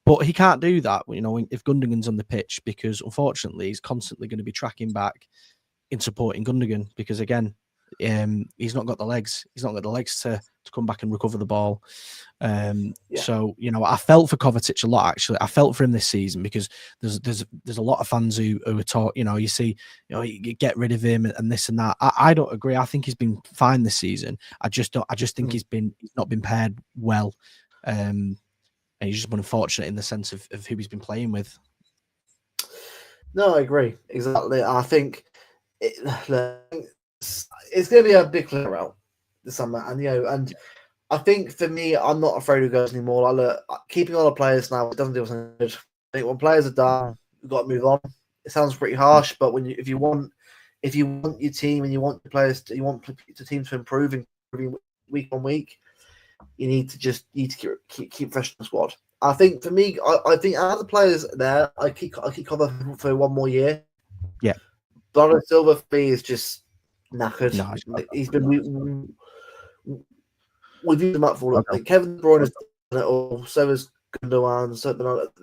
But he can't do that, you know, if Gundogan's on the pitch, because unfortunately he's constantly going to be tracking back in supporting Gundogan, because again, he's not got the legs. He's not got the legs to come back and recover the ball. So, you know, I felt for Kovacic a lot, actually. I felt for him this season, because there's a lot of fans who are taught, you know, you see, you know, you get rid of him and this and that. I don't agree. I think he's been fine this season. I just think he's not been paired well. And he's just been unfortunate in the sense of who he's been playing with. No, I agree. Exactly. I think it's going to be a big clear out this summer, and and I think for me, I'm not afraid of goals anymore. Like, look, keeping all the players now, it doesn't do us any good. I think when players are done, we've got to move on. It sounds pretty harsh, but if you want your team and you want the players, you want the team to improve week on week, you need to keep fresh in the squad. I think for me, I think out of the players there, I keep cover for one more year. Yeah. Bernardo Silva for me is just knackered. No, He's been we've used him up for like Kevin De Bruyne has done it all, so has Gundogan, so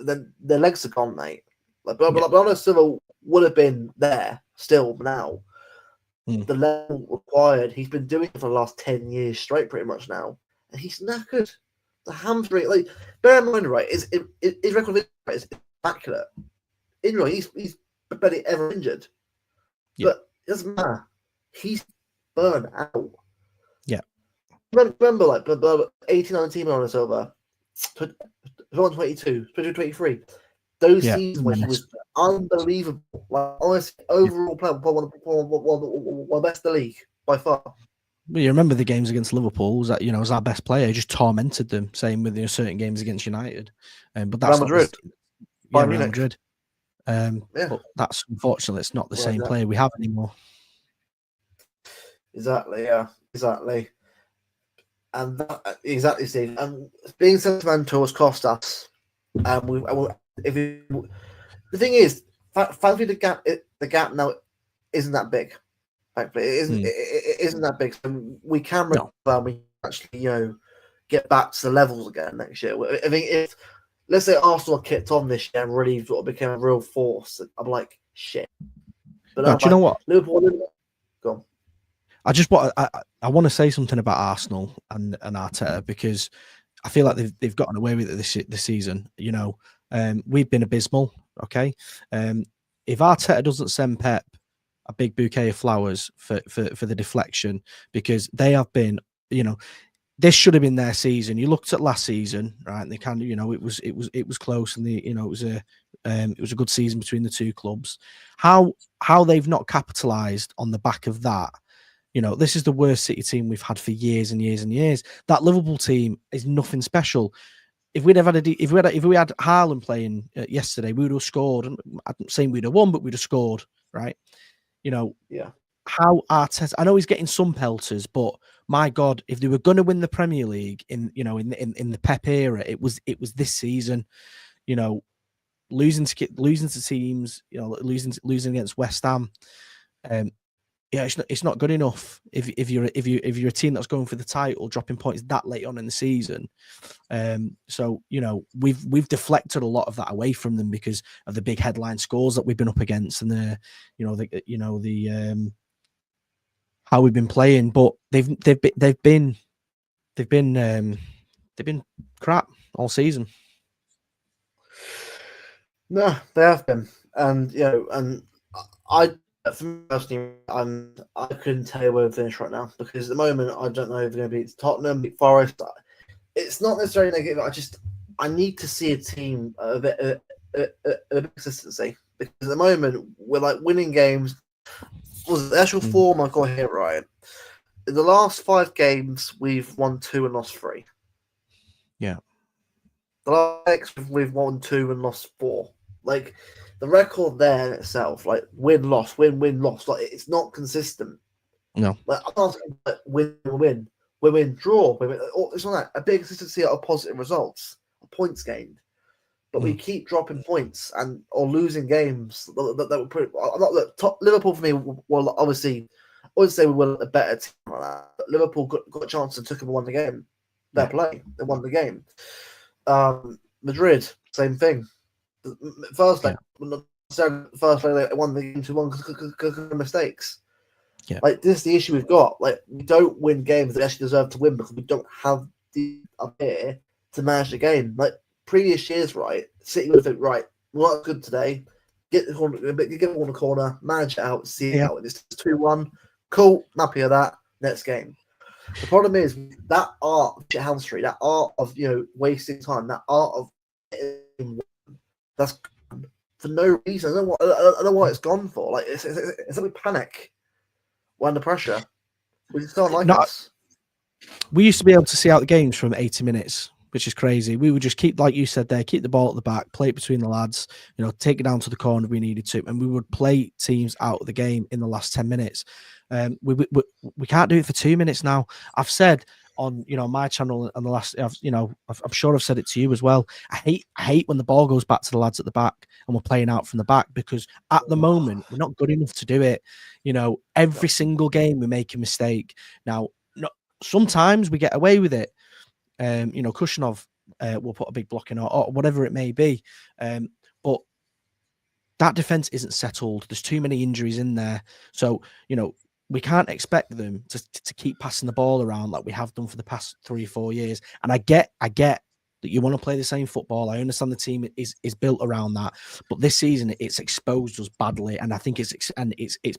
then their legs are gone, mate. Like Bernardo Silva would have been there still now. The level required, he's been doing it for the last 10 years straight, pretty much now, and he's knackered. The hamstring, like, bear in mind, right? His record is immaculate. He's barely ever injured. But it doesn't matter. He's burned out. Yeah. Remember, like, 18, 19 on us over, 22, 23. Those seasons when he was unbelievable. Like, honestly, overall player, one best in the league by far. But you remember the games against Liverpool, was that, you know, was our best player, just tormented them. Same with certain games against United. But that's Real Madrid. Real Madrid. But that's, unfortunately, it's not the same player we have anymore. Exactly, yeah, exactly. And exactly, Steve. And being sentimental has cost us. The thing is, thankfully, the gap now isn't that big. Thankfully, it isn't that big. So we can recover. We can actually, get back to the levels again next year. I think if, let's say, Arsenal kicked on this year and really sort of became a real force, I'm like, shit. But do you know what? Liverpool, go on. I want to say something about Arsenal and Arteta, because I feel like they've gotten away with it this season. You know, we've been abysmal. Okay, if Arteta doesn't send Pep a big bouquet of flowers for the deflection, because they have been, you know, this should have been their season. You looked at last season, right? And they kind of, it was close, and it was a good season between the two clubs. How they've not capitalized on the back of that. This is the worst City team we've had for years and years and years. That Liverpool team is nothing special. If we had Haaland playing yesterday, we would have scored. And I'm not saying we'd have won, but we'd have scored, right? Yeah. How Arteta, I know he's getting some pelters, but my God, if they were going to win the Premier League in the Pep era, it was this season. Losing to teams, losing against West Ham. It's not good enough if you're a team that's going for the title, dropping points that late on in the season. So we've deflected a lot of that away from them because of the big headline scores that we've been up against and the how we've been playing. But they've been crap all season. No, they have been, and and for me personally, I couldn't tell you where we finish right now because at the moment I don't know if they're going to beat Tottenham, beat Forest. It's not necessarily negative. I need to see a team a bit of consistency because at the moment we're like winning games. Was the actual form I got here right? In the last 5 games, we've won 2 and lost 3. Yeah. The last 6 we've won 2 and lost 4. Like the record there in itself, like win loss, win loss, like it's not consistent. No, like I'm asking win, draw, it's not that a big consistency of positive results, points gained, but we keep dropping points or losing games that were pretty. I'm not look Liverpool for me. Well, obviously, I wouldn't say we were a better team like that, but Liverpool got a chance and took them and won the game. Fair play, they won the game. Madrid, same thing. First leg, first leg they won the game 2-1 because of mistakes. Yeah, like this is the issue we've got. Like we don't win games that we actually deserve to win because we don't have the up here to manage the game. Like previous years, right? City would have think, right, we're not good today. Get the corner, get the one corner, manage it out, see it out. It's 2-1. Cool, I'm happy with that. Next game. The problem is that art of hamstring, that art of wasting time, that art of that's for no reason. I don't know what it's gone for. Like it's like we panic. We're under pressure. We just don't like us. We used to be able to see out the games from 80 minutes, which is crazy. We would just keep, like you said there, keep the ball at the back, play it between the lads, take it down to the corner if we needed to, and we would play teams out of the game in the last 10 minutes. We can't do it for 2 minutes now. I've said on my channel and the last, I'm sure I've said it to you as well. I hate when the ball goes back to the lads at the back and we're playing out from the back because at the moment we're not good enough to do it. Every single game we make a mistake. Now, sometimes we get away with it. Kushinov will put a big block in or whatever it may be. But that defense isn't settled. There's too many injuries in there. So, we can't expect them to keep passing the ball around like we have done for the past 3 or 4 years. And I get that you want to play the same football. I understand the team is built around that, but this season it's exposed us badly, and I think it's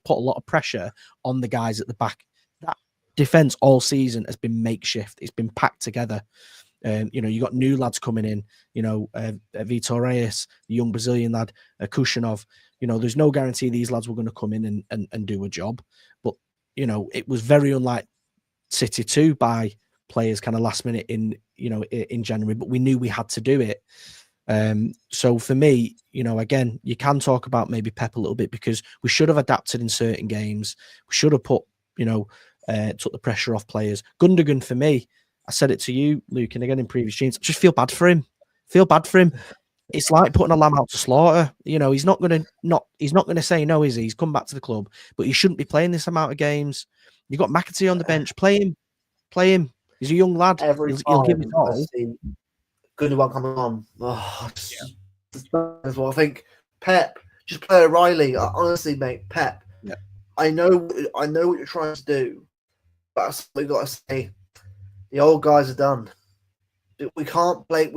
put a lot of pressure on the guys at the back. That defense all season has been makeshift. It's been packed together. You got new lads coming in. Vitor Reyes, the young Brazilian lad, Kushinov. There's no guarantee these lads were going to come in and do a job. But it was very unlike City to buy players kind of last minute in January. But we knew we had to do it. So for me, again, you can talk about maybe Pep a little bit because we should have adapted in certain games. We should have took the pressure off players. Gundogan, for me, I said it to you, Luke, and again in previous streams, I just feel bad for him. It's like putting a lamb out to slaughter. He's not going to say no, is he? He's come back to the club, but he shouldn't be playing this amount of games. You've got McAtee on the bench. Play him. He's a young lad. He'll give it all. Good one coming on. As well. I think Pep, just play O'Reilly. Honestly, mate, Pep. Yeah. I know what you're trying to do, but we've got to say the old guys are done. We can't play.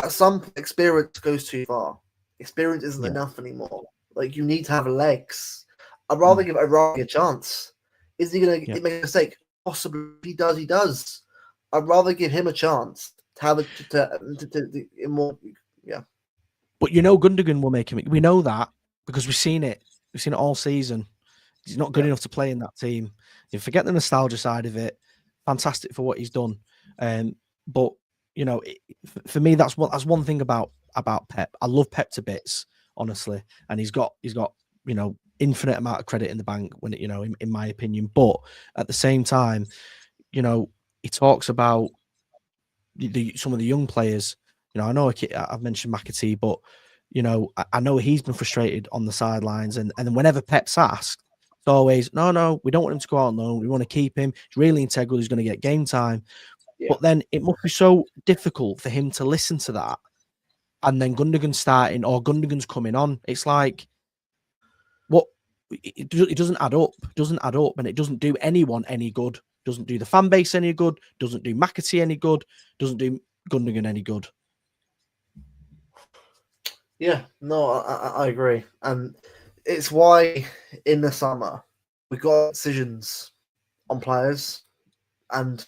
At some point, experience goes too far. Experience isn't enough anymore. Like you need to have legs. I'd rather give O'Reilly a chance. Is he going to make a mistake? Possibly he does. I'd rather give him a chance to have a more. Yeah. But Gundogan will make him. We know that because we've seen it. We've seen it all season. He's not good enough to play in that team. You forget the nostalgia side of it. Fantastic for what he's done. But for me, that's one thing about Pep. I love Pep to bits, honestly, and he's got infinite amount of credit in the bank when it, in my opinion. But at the same time, he talks about some of the young players. I know I've mentioned McAtee, but I know he's been frustrated on the sidelines, and then whenever Pep's asked, it's always no, we don't want him to go out on loan. We want to keep him. He's really integral. He's going to get game time. Yeah. But then it must be so difficult for him to listen to that, and then Gundogan's starting or Gundogan's coming on. It's like, what? It doesn't add up. It doesn't add up, and it doesn't do anyone any good. Doesn't do the fan base any good. Doesn't do McAtee any good. Doesn't do Gundogan any good. Yeah, no, I agree, and it's why in the summer we got decisions on players, and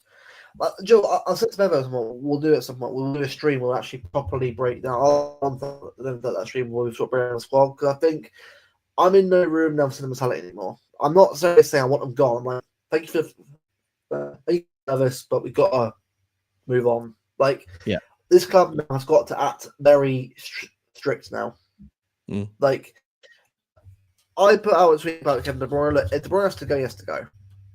Joe, I'll say to Bevo, we'll do it at some point. We'll do a stream. We'll actually properly break down that stream. We'll sort of bring down the squad because I think I'm in no room now for sentimentality anymore. I'm not saying I want them gone. I'm like, thank you for this, but we've got to move on. Like, this club now has got to act very strict now. Like, I put out a tweet about Kevin De Bruyne. Look, if De Bruyne has to go, he has to go.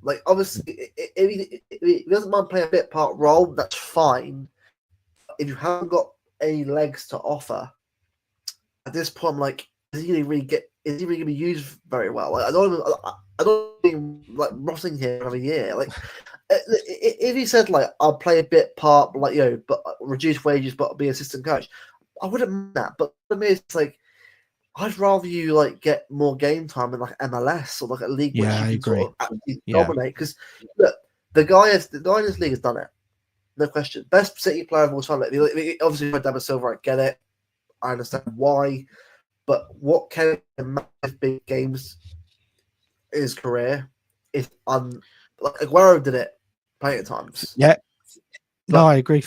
Like, obviously, if he doesn't mind playing a bit part role, that's fine. If you haven't got any legs to offer, at this point, I'm like, is he really going to be used very well? Like, I don't even like rotting here every year. Like, if he said like, I'll play a bit part, like, but reduce wages, but be assistant coach, I wouldn't mind that. But for me, it's like, I'd rather you like get more game time in like MLS or like a league which you can sort of actually dominate. Because look, the guy in this league has done it, no question. Best City player of all time. Like, obviously, David Silva, I get it, I understand why, but what can massive big games in his career is like Aguero did it plenty of times. Yeah, no, I agree.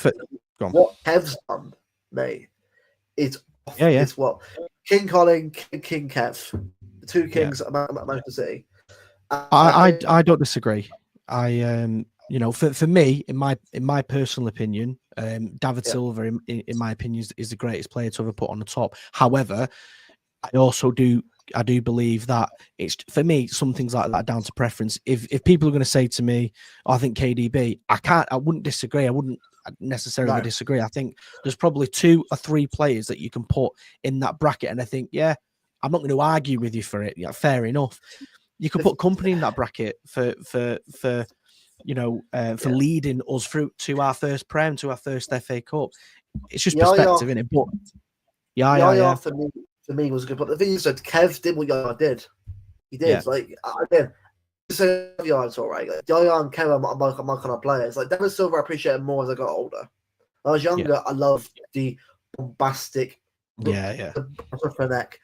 What Kev's done, mate, is it's what King Colin, King Kev, the two kings at Manchester City. I don't disagree. For me, in my personal opinion, David Silva, in my opinion, is the greatest player to ever put on the top. However, I do believe that it's, for me, some things like that are down to preference. If people are going to say to me, I think KDB, I wouldn't disagree. I wouldn't necessarily disagree. I think there's probably 2 or 3 players that you can put in that bracket, and I think, I'm not going to argue with you for it. Yeah, fair enough. You could put Company in that bracket for leading us through to our first Prem, to our first FA Cup. It's just perspective, isn't it? But for me was good. But the thing is that Kev did what Yaya did. He did. Like, again, so Yaya's all right. Like, Yaya and Kev are my kind of players. Like, David Silva, I appreciate him more as I got older. When I was younger, I loved the bombastic, neck.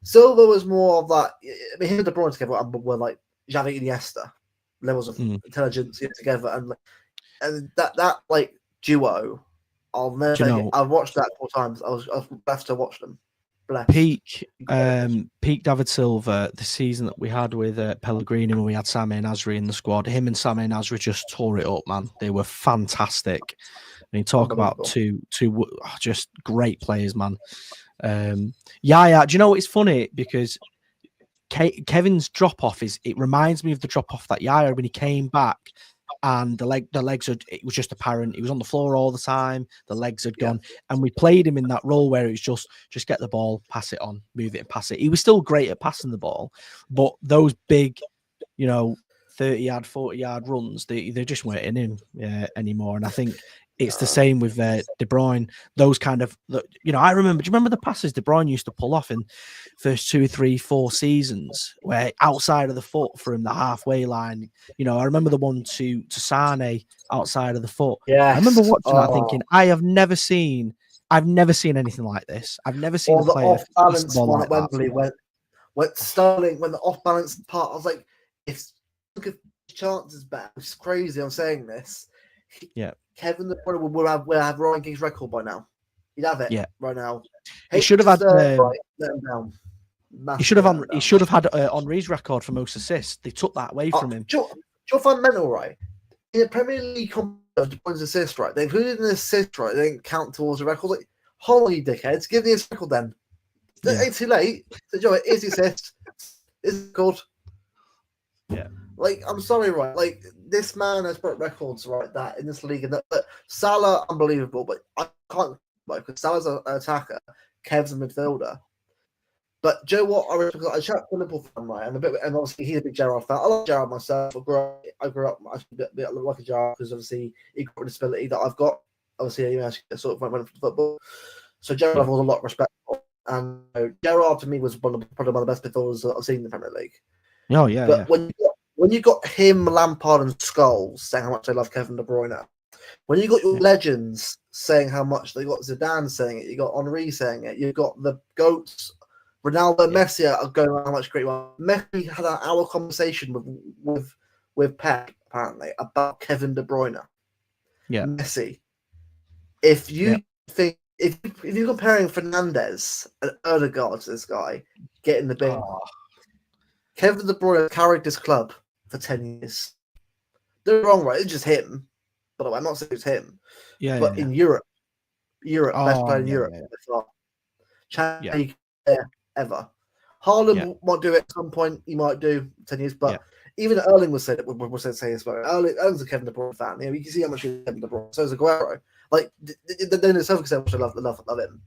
Silva was more of that. I mean, him and De Bruyne together were like Xavi and Iniesta levels of intelligence together, and that like duo, I'll never. I've watched that 4 times. I was blessed to watch them. Peak David Silva, the season that we had with Pellegrini when we had Samir Nasri in the squad. Him and Samir Nasri just tore it up, man. They were fantastic. I mean, talk about two just great players, man. Do you know what? It's funny because Kevin's drop off it reminds me of the drop off that Yaya when he came back. And the legs it was just apparent. He was on the floor all the time. The legs had gone, and we played him in that role where it was just get the ball, pass it on, move it and pass it. He was still great at passing the ball, but those big, 30-yard, 40-yard runs, they just weren't in him anymore. And I think it's the same with De Bruyne. Those kind of, I remember. Do you remember the passes De Bruyne used to pull off in first 2, 3, 4 seasons, where outside of the foot from the halfway line? I remember the one to Sane outside of the foot. Yeah, I remember watching that, thinking, I've never seen anything like this. I've never seen a player off balance ball one like at Wembley when Sterling, when the off balance part, I was like, if look at chances back, it's crazy. I'm saying this. Kevin De Bruyne will have Ryan Giggs' record by now. He'd have it right now. He should have had. Let him down. He should have had Henry's record for most assists. They took that away from him. Do you find mental, right? In the Premier League, De Bruyne's assist, right? They included an assist, right? They didn't count towards the record. Like, holy dickheads, give me a record then. It's too late. So, Joe, here's the assist. It's good. Yeah. Like, I'm sorry, right? Like, this man has put records right that in this league, and that Salah, unbelievable, but I can't, like, because Salah's an attacker, Kev's a midfielder. But Joe, what I chat to a Liverpool fan, right? And obviously he's a big Gerrard fan. I like Gerrard myself. I grew up a bit like a Gerrard because obviously he got a disability that I've got. Obviously, you know, sort of went for football. So Gerrard has a lot of respect for. And Gerrard to me was probably one of the best midfielders I've seen in the Premier League. Oh yeah. But when you got him, Lampard, and Scholes saying how much they love Kevin De Bruyne, when you got your legends saying how much they got Zidane saying it, you got Henry saying it, you got the goats, Ronaldo, Messi are going on how much great one. Messi had an hour conversation with Pep apparently about Kevin De Bruyne. Yeah, Messi. If you think if you're comparing Fernandes and Odegaard to this guy, get in the bin. Kevin De Bruyne carried this club for 10 years. They're wrong, right? It's just him. By the way, I'm not saying it's him. But in Europe, best player in Europe. Champions League ever. Haaland might do it at some point. He might do 10 years, but even Erling was saying this about Erling's a Kevin De Bruyne fan. You know, you can see how much he's Kevin De Bruyne. So is Aguero. Like, then it's self how much I love him.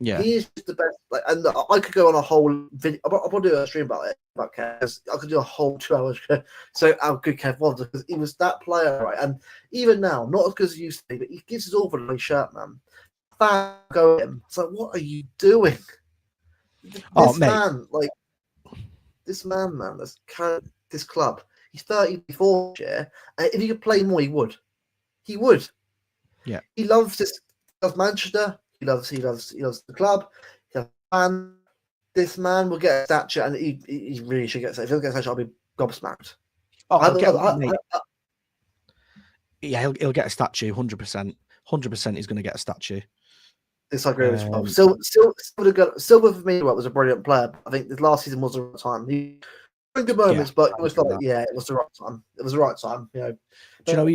Yeah, he is just the best. Like, and I could go on a whole video. I'll probably do a stream about Kev. I could do a whole 2 hours. So how good Kev was, because he was that player, right? And even now, not as good as he used to be, but he gives his all for the shirt, man. Fan go at him. It's like, what are you doing? This man, that's carried this club. He's 34 year. If he could play more, he would. He would. Yeah. He loves this. He loves Manchester. He loves the club. This man will get a statue, and he really should get a statue. If he doesn't get a statue, I'll be gobsmacked. He'll get a statue, 100%. 100% he's going to get a statue. This I agree with well. Silver for me was a brilliant player. I think this last season was the right time. He had good moments, but it was like, it was the right time. It was the right time. You know, do you know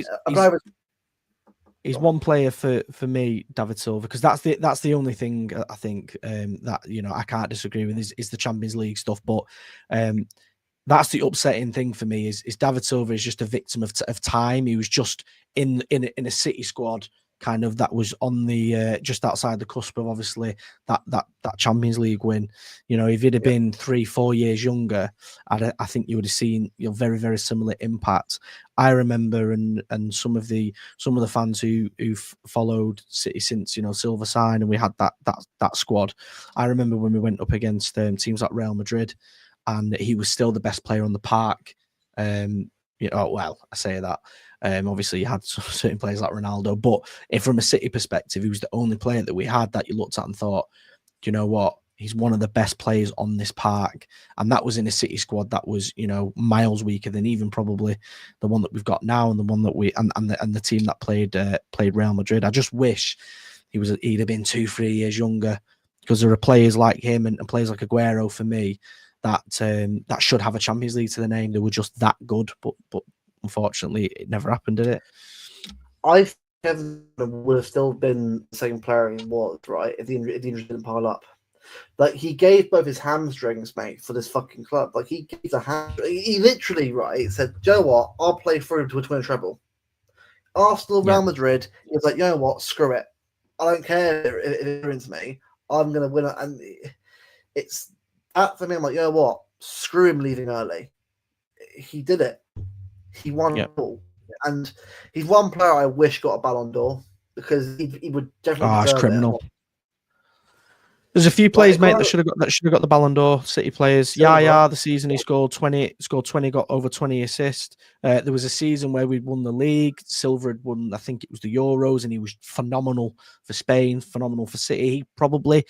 he's one player for me, David Silva, because that's the only thing I think that, you know, I can't disagree with is the Champions League stuff. But that's the upsetting thing for me is David Silva is just a victim of time. He was just in a City squad kind of that was on the just outside the cusp of obviously that Champions League win. You know, if he'd have been 3-4 years younger, I think you would have seen, you know, very, very similar impact. I remember and some of the fans who've followed City since, you know, Silva signed and we had that squad. I remember when we went up against teams like Real Madrid, and he was still the best player on the park. You know, well, I say that. Obviously, you had certain players like Ronaldo, but if from a City perspective, he was the only player that we had that you looked at and thought, do you know what? He's one of the best players on this park, and that was in a City squad that was, you know, miles weaker than even probably the one that we've got now, and the one that and the team that played Real Madrid. I just wish he'd have been 2-3 years younger, because there are players like him and players like Aguero for me that should have a Champions League to their name. They were just that good, but unfortunately, it never happened, did it? I think Kevin would have still been the same player he was, right, if the injury didn't pile up. Like, he gave both his hamstrings, mate, for this fucking club. Like, he gave he literally, right, said, "You know what? I'll play through to a twin treble." Arsenal, Real Madrid, he was like, "You know what? Screw it. I don't care if it ruins me. I'm going to win it." And it's that for me. I'm like, you know what? Screw him leaving early. He did it. He won it all. And he's one player I wish got a Ballon d'Or, because he would definitely. It's criminal. There's a few players, mate, that should have got the Ballon d'Or. City players. The season he scored 20, got over 20 assists. There was a season where we'd won the league. Silva had won, I think it was the Euros, and he was phenomenal for Spain, phenomenal for City. He probably,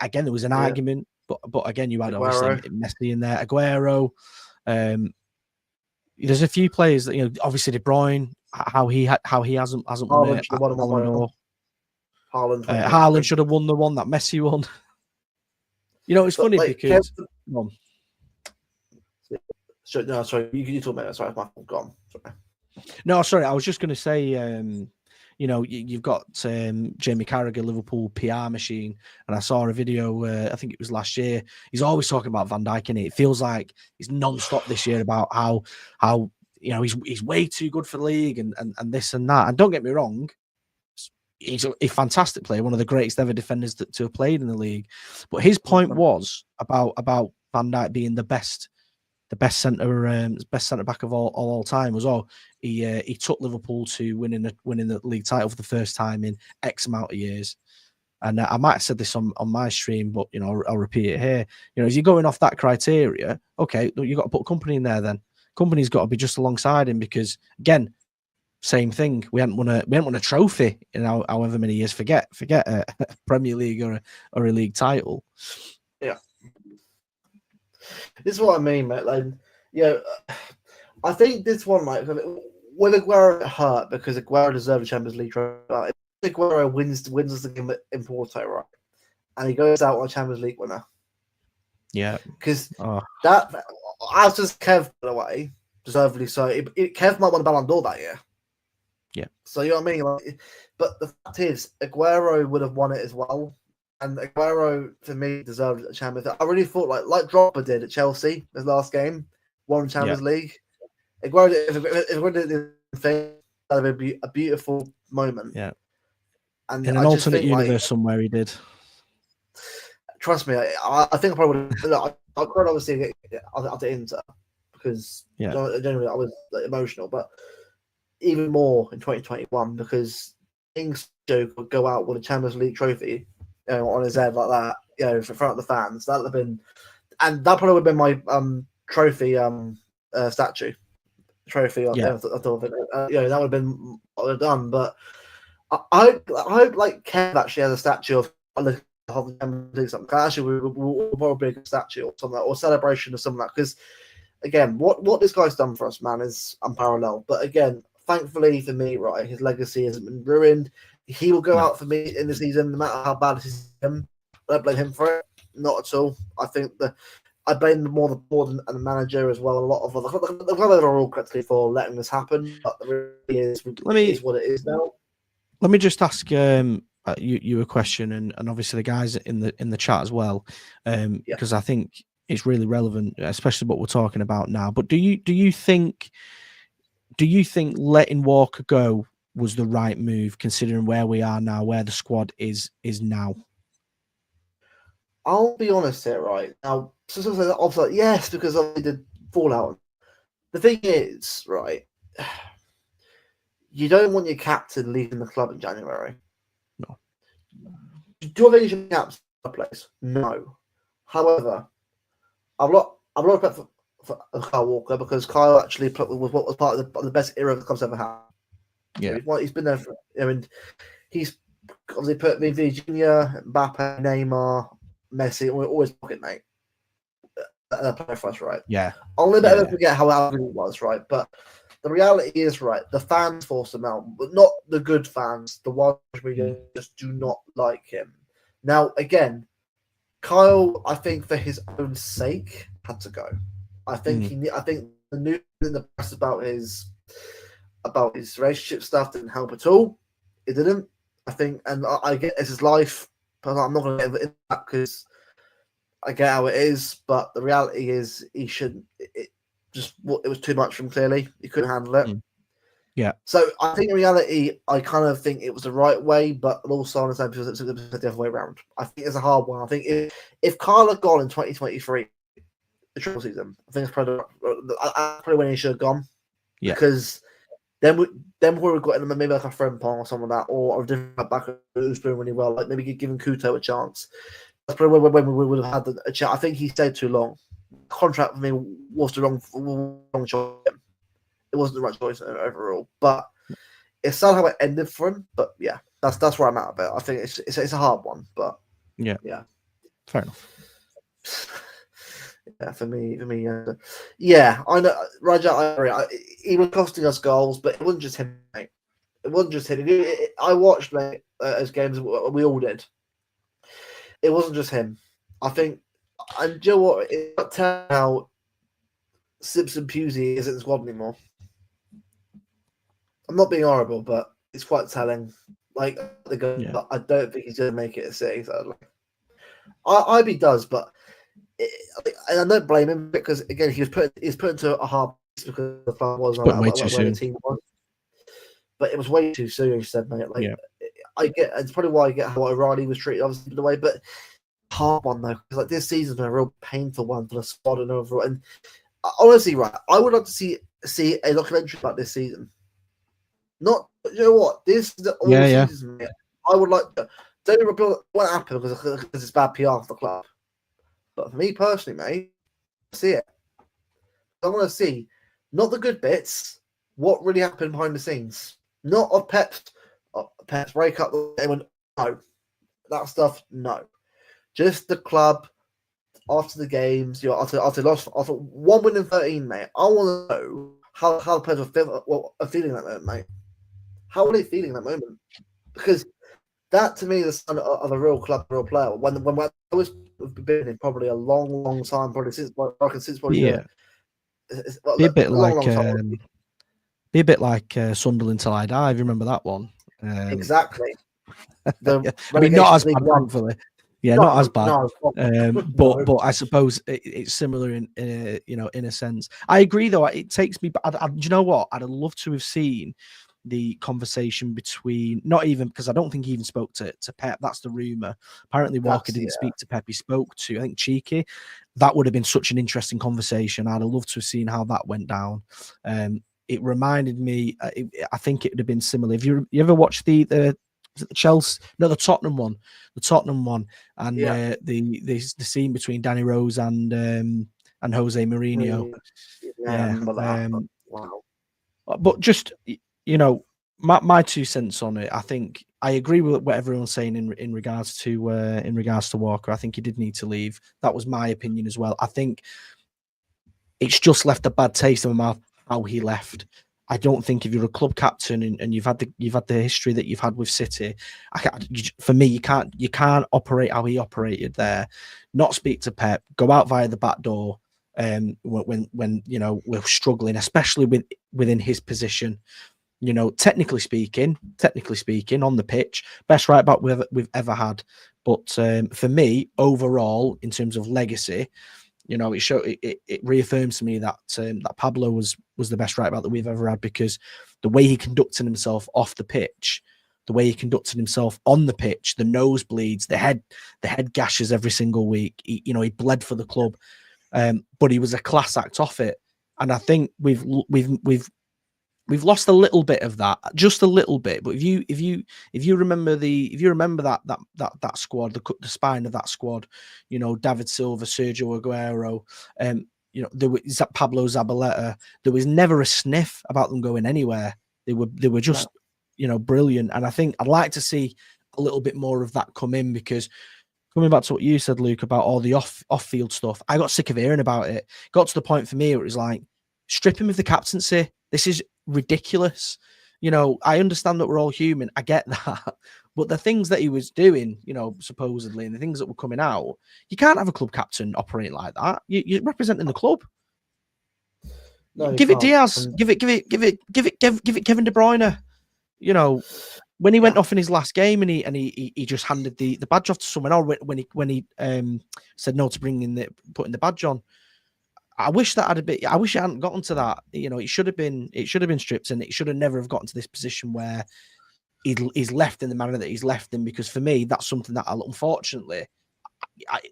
again, there was an argument, but again, you had obviously Messi in there, Aguero. There's a few players that, you know, obviously De Bruyne, how he hasn't won Haaland it. should have won one by now. Haaland should have won the one that Messi won. You know, it's funny because. No, sorry, you talk about that. Sorry, my fault. Go on. Sorry. No, sorry, I was just going to say, you know, you've got Jamie Carragher, Liverpool PR machine, and I saw a video, I think it was last year. He's always talking about Van Dijk, and it feels like he's non-stop this year about how you know he's way too good for the league and this and that. And don't get me wrong, he's a fantastic player, one of the greatest ever defenders to have played in the league. But his point was about Van Dijk being the best centre back of all time was he took Liverpool to winning the league title for the first time in X amount of years. And I might have said this on my stream, but you know I'll repeat it here. You know, as you're going off that criteria, okay, you've got to put Company in there. Then Company's got to be just alongside him because again, same thing. We hadn't won a trophy in however many years. Forget a Premier League or a league title. Yeah. This is what I mean, mate. Like, you know, I think this one, like, when Aguero hurt because Aguero deserved the Champions League trophy, if Aguero wins the game in Porto, right, and he goes out on a Champions League winner. Yeah, because that, as does Kev, by the way, deservedly so. Kev might win the Ballon d'Or that year. Yeah. So you know what I mean? Like, but the fact is, Aguero would have won it as well. And Aguero, for me, deserved a Champions League. I really thought, like Drogba did at Chelsea, his last game, won Champions League. Aguero, if Aguero did the thing, that would be a beautiful moment. Yeah. And in an alternate universe somewhere, he did. Trust me, I think I probably would. I cried obviously at the Inter because generally I was emotional, but even more in 2021 because Ings would go out with a Champions League trophy. You know, on his head like that, you know, in front of the fans. That would have been, and that probably would have been my trophy statue. Trophy, I thought of it. You know, that would have been what I would have done. But I hope like Kev actually has a statue of the Champions League something. Actually, we'll probably make a statue or something, or celebration or something like that. Because again, what this guy's done for us, man, is unparalleled. But again, thankfully for me, right, his legacy hasn't been ruined. He will go out for me in the season, no matter how bad it is. I don't blame him for it, not at all. I think I blame more than the manager as well. A lot of the club are all correctly for letting this happen, but the reality is what it is now. Let me just ask you a question, and obviously the guys in the chat as well, because I think it's really relevant, especially what we're talking about now. But do you think letting Walker go was the right move, considering where we are now, where the squad is now? I'll be honest here, right? Now, obviously, yes, because I did Fallout. The thing is, right, you don't want your captain leaving the club in January. No. Do you think you should captain the place? No. However, I've got respect for Kyle Walker because Kyle actually was what was part of the best era the club's ever had. Yeah, he's been there for. I mean, he's obviously put me Junior, Mbappe, Neymar, Messi. We're always pocket mate. That player for us, right? Yeah. I'll never forget how good he was, right? But the reality is, right, the fans forced him out, but not the good fans. The ones who just do not like him. Now, again, Kyle, I think for his own sake, had to go. I think the news in the press about his relationship stuff didn't help at all. It didn't. I think, and I get it's his life, but I'm not going to get into that because I get how it is. But the reality is, he shouldn't. It was too much for him. Clearly, he couldn't handle it. Yeah. So I think in reality, I kind of think it was the right way, but also on the same it's the other way around. I think it's a hard one. I think if Kyle had gone in 2023, the triple season, I think it's probably when he should have gone. Yeah. Because then we would have got maybe like a friend Pong or something like that, or a different back who's doing really well, like maybe giving Kuto a chance. That's probably when we would have had a chance. I think he stayed too long. Contract for me was the wrong choice. It wasn't the right choice overall, but it's sad how it ended for him. But yeah, that's where I'm at about it. I think it's a hard one, but yeah, fair enough. Yeah, for me, yeah, I know, Roger. I agree. He was costing us goals, but it wasn't just him, mate. It wasn't just him. I watched, mate, as games we all did. It wasn't just him. I think, and do you know what? It turned out Simpson Pusey isn't in the squad anymore. I'm not being horrible, but it's quite telling. Like I don't think he's going to make it a City. So, IB does, but and I don't blame him because again he's put into a hard place because the club wasn't way too soon. The team was. But it was way too soon. He said, mate. I get it's probably why I get how O'Reilly was treated obviously the way, but hard one though because like this season's been a real painful one for the squad and overall. And honestly, right, I would like to see a documentary about this season. Not, you know what, this is the all season. Mate. I would like to. Don't reveal what happened because it's bad PR for the club. But for me personally, mate, see it. I want to see not the good bits, what really happened behind the scenes. Not of Pep's breakup. No, that stuff. No, just the club after the games. You know, after 1 win in 13, mate. I want to know how the players are feeling that moment, mate. How are they feeling that moment? Because that to me is the sign of a real club, real player. When I was been in probably a long time, probably since be a bit like Sunderland till I die. If you remember that one, exactly. I mean, not as bad, thankfully. Yeah, not as bad. But I suppose it's similar in in a sense. I agree, though. It takes me. Do you know what? I'd have loved to have seen the conversation between, not even because I don't think he even spoke to Pep. That's the rumor. Apparently, Walker didn't speak to Pep. He spoke to, I think, Cheeky. That would have been such an interesting conversation. I'd have loved to have seen how that went down. It reminded me. I think it would have been similar. If you ever watched the Chelsea, no, the Tottenham one, and the scene between Danny Rose and Jose Mourinho. Wow. But just, my 2 cents on it. I think I agree with what everyone's saying in regards to Walker. I think he did need to leave. That was my opinion as well. I think it's just left a bad taste in my mouth how he left. I don't think if you're a club captain and you've had the history that you've had with City, for me you can't operate how he operated there. Not speak to Pep, go out via the back door. When we're struggling, especially within his position, technically speaking, on the pitch, best right back we've ever had. But for me, overall, in terms of legacy, it reaffirms to me that that Pablo was the best right back that we've ever had, because the way he conducted himself off the pitch, the way he conducted himself on the pitch, the nosebleeds, the head gashes every single week. He bled for the club. But he was a class act off it, and I think we've lost a little bit of that, just a little bit. But if you remember that squad, the spine of that squad, David Silva, Sergio Aguero, there was Pablo Zabaleta. There was never a sniff about them going anywhere. They were just brilliant, and I think I'd like to see a little bit more of that come in, because coming back to what you said, Luke, about all the off-field stuff, I got sick of hearing about it. Got to the point for me where it was like, strip him of the captaincy. This is ridiculous. I understand that we're all human. I get that. But the things that he was doing, supposedly, and the things that were coming out, you can't have a club captain operating like that. You're representing the club. No, give it Diaz. Give it Kevin De Bruyne. When he went off in his last game and he just handed the badge off to someone else when he said no to putting the badge on. I wish that had a bit. I wish it hadn't gotten to that. It should have been stripped, and it should have never have gotten to this position where he's left in the manner that he's left in. Because for me, that's something that unfortunately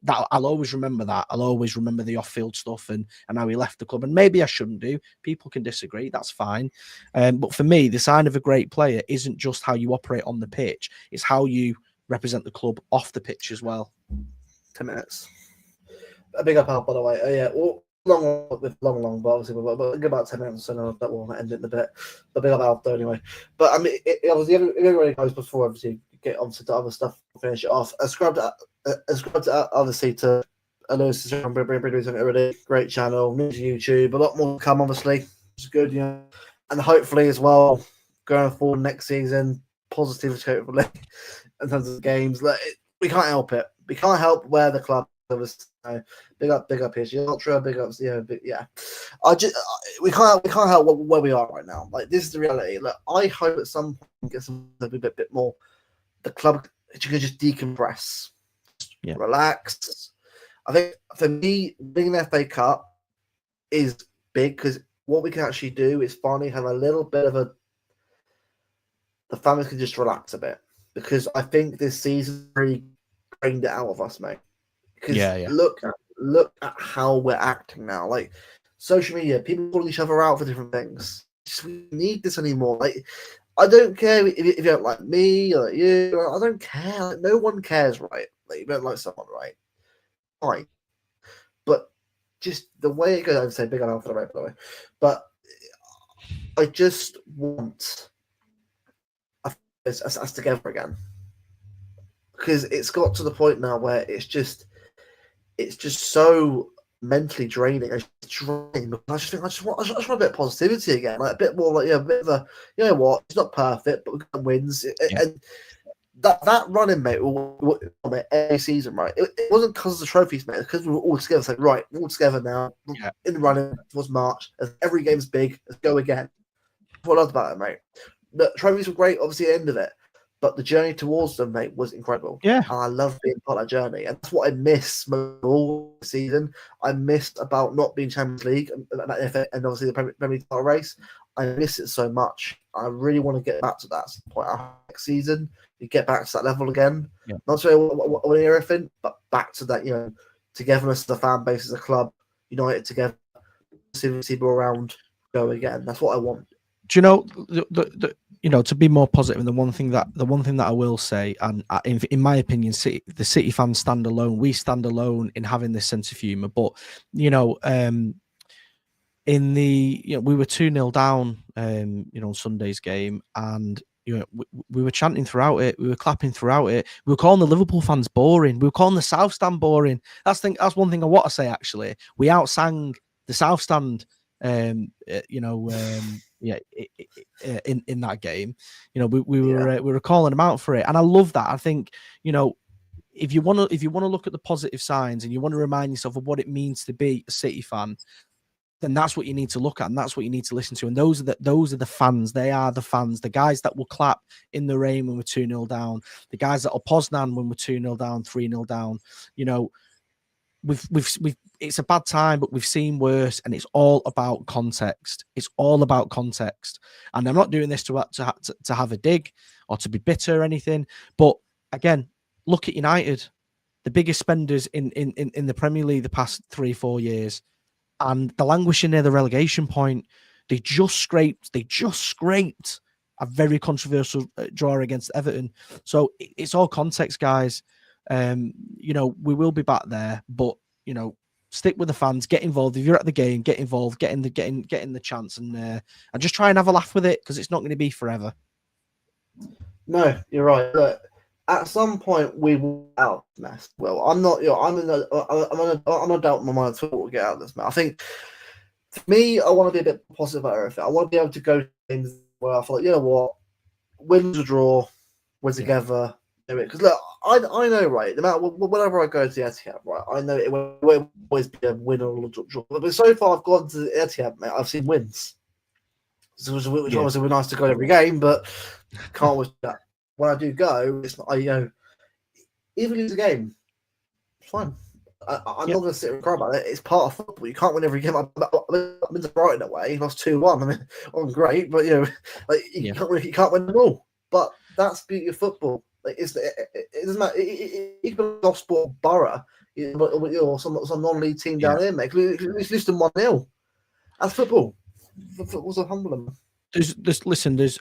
I'll always remember that. I'll always remember the off-field stuff and how he left the club. And maybe I shouldn't do. People can disagree. That's fine. But for me, the sign of a great player isn't just how you operate on the pitch. It's how you represent the club off the pitch as well. 10 minutes. A big up, by the way. Yeah, long, but obviously, but about 10 minutes, so that will end it in a bit. A big up Alf, anyway. But I mean, it obviously, everybody goes before, obviously, get on to the other stuff, finish it off. Ascribed obviously to Hello, already. Great channel, new to YouTube. A lot more to come, obviously. It's good, you know. And hopefully as well, going forward next season, positivity hopefully in terms of games. Like, we can't help it. We can't help where the club is. Big up PSG Ultra, big ups, yeah. We can't help where we are right now. Like, this is the reality. Like, I hope at some point we get some a bit more. The club, you can just decompress, relax. I think for me, winning the FA Cup is big because what we can actually do is finally have a little bit of the families can just relax a bit, because I think this season really drained it out of us, mate. Because look at how we're acting now. Like, social media, people calling each other out for different things. We need this anymore. Like, I don't care if you don't like me or you. I don't care. Like, no one cares, right? Like, you don't like someone, right? Fine. But just the way it goes, I'd say big on Alpha, right, by the way. But I just want us together again, because it's got to the point now where it's just so mentally draining. I just want a bit of positivity again, like a bit more, like a bit of a, you know what, it's not perfect, but we got wins, and that running, mate, every season, right? It wasn't because of the trophies, mate. Because we were all together. It's like, right, we're all together now. In the running towards March. Every game's big. Let's go again. What else about it, mate? The trophies were great, obviously, at the end of it. But the journey towards them, mate, was incredible. Yeah. And I love being part of that journey. And that's what I miss all season. I missed about not being Champions League and obviously the Premier League title race. I miss it so much. I really want to get back to that point next season. You get back to that level again. Yeah. Not so what everything, but back to that, you know, togetherness as a fan base, as a club, united together, people around, go again. That's what I want. Do you know you know, to be more positive, and the one thing that I will say, and in my opinion, the City fans stand alone. We stand alone in having this sense of humour. But you know, we were 2-0 down, on Sunday's game, and you know, we were chanting throughout it. We were clapping throughout it. We were calling the Liverpool fans boring. We were calling the South Stand boring. That's one thing I want to say. Actually, we outsang the South Stand. In that game, you know, we were calling them out for it, and I love that. I think, you know, if you want to look at the positive signs and you want to remind yourself of what it means to be a City fan, then that's what you need to look at, and that's what you need to listen to. And those are the fans. They are the fans. The guys that will clap in the rain when we're 2-0 down. The guys that will Poznan when we're 2-0 down, 3-0 down. You know, we've it's a bad time, but we've seen worse, and it's all about context. It's all about context. And I'm not doing this to have a dig or to be bitter or anything. But again, look at United, the biggest spenders in the Premier League the past 3-4 years. And the languishing near the relegation point, they just scraped a very controversial draw against Everton. So it's all context, guys. You know, we will be back there, but you know, stick with the fans, get involved. If you're at the game, get involved, getting the chance, and just try and have a laugh with it, because it's not going to be forever. No, you're right. Look, at some point we will get out of this mess. Well, I'm not. You know, I'm not doubting my mind at all to get out of this mess. I think for me, I want to be a bit positive about everything. I want to be able to go to things where I feel like, you know what, wins or draw, we're together. Because look, I know, right, no matter whenever I go to the Etihad, right, I know it will always be a win or a draw. But so far I've gone to the Etihad, mate, I've seen wins. So which obviously would be nice to go every game, but can't always do that. When I do go, it's not, even lose a game, it's fine. I'm not going to sit and cry about it. It's part of football. You can't win every game. I've been to Brighton away, lost 2-1. I mean, I'm great, but you can't win them all. But that's the beauty of football. Like, it doesn't matter. You can be a sport Borough, or some non-league team down here, mate. It's less than 1-0. That's football. Football's a humbling.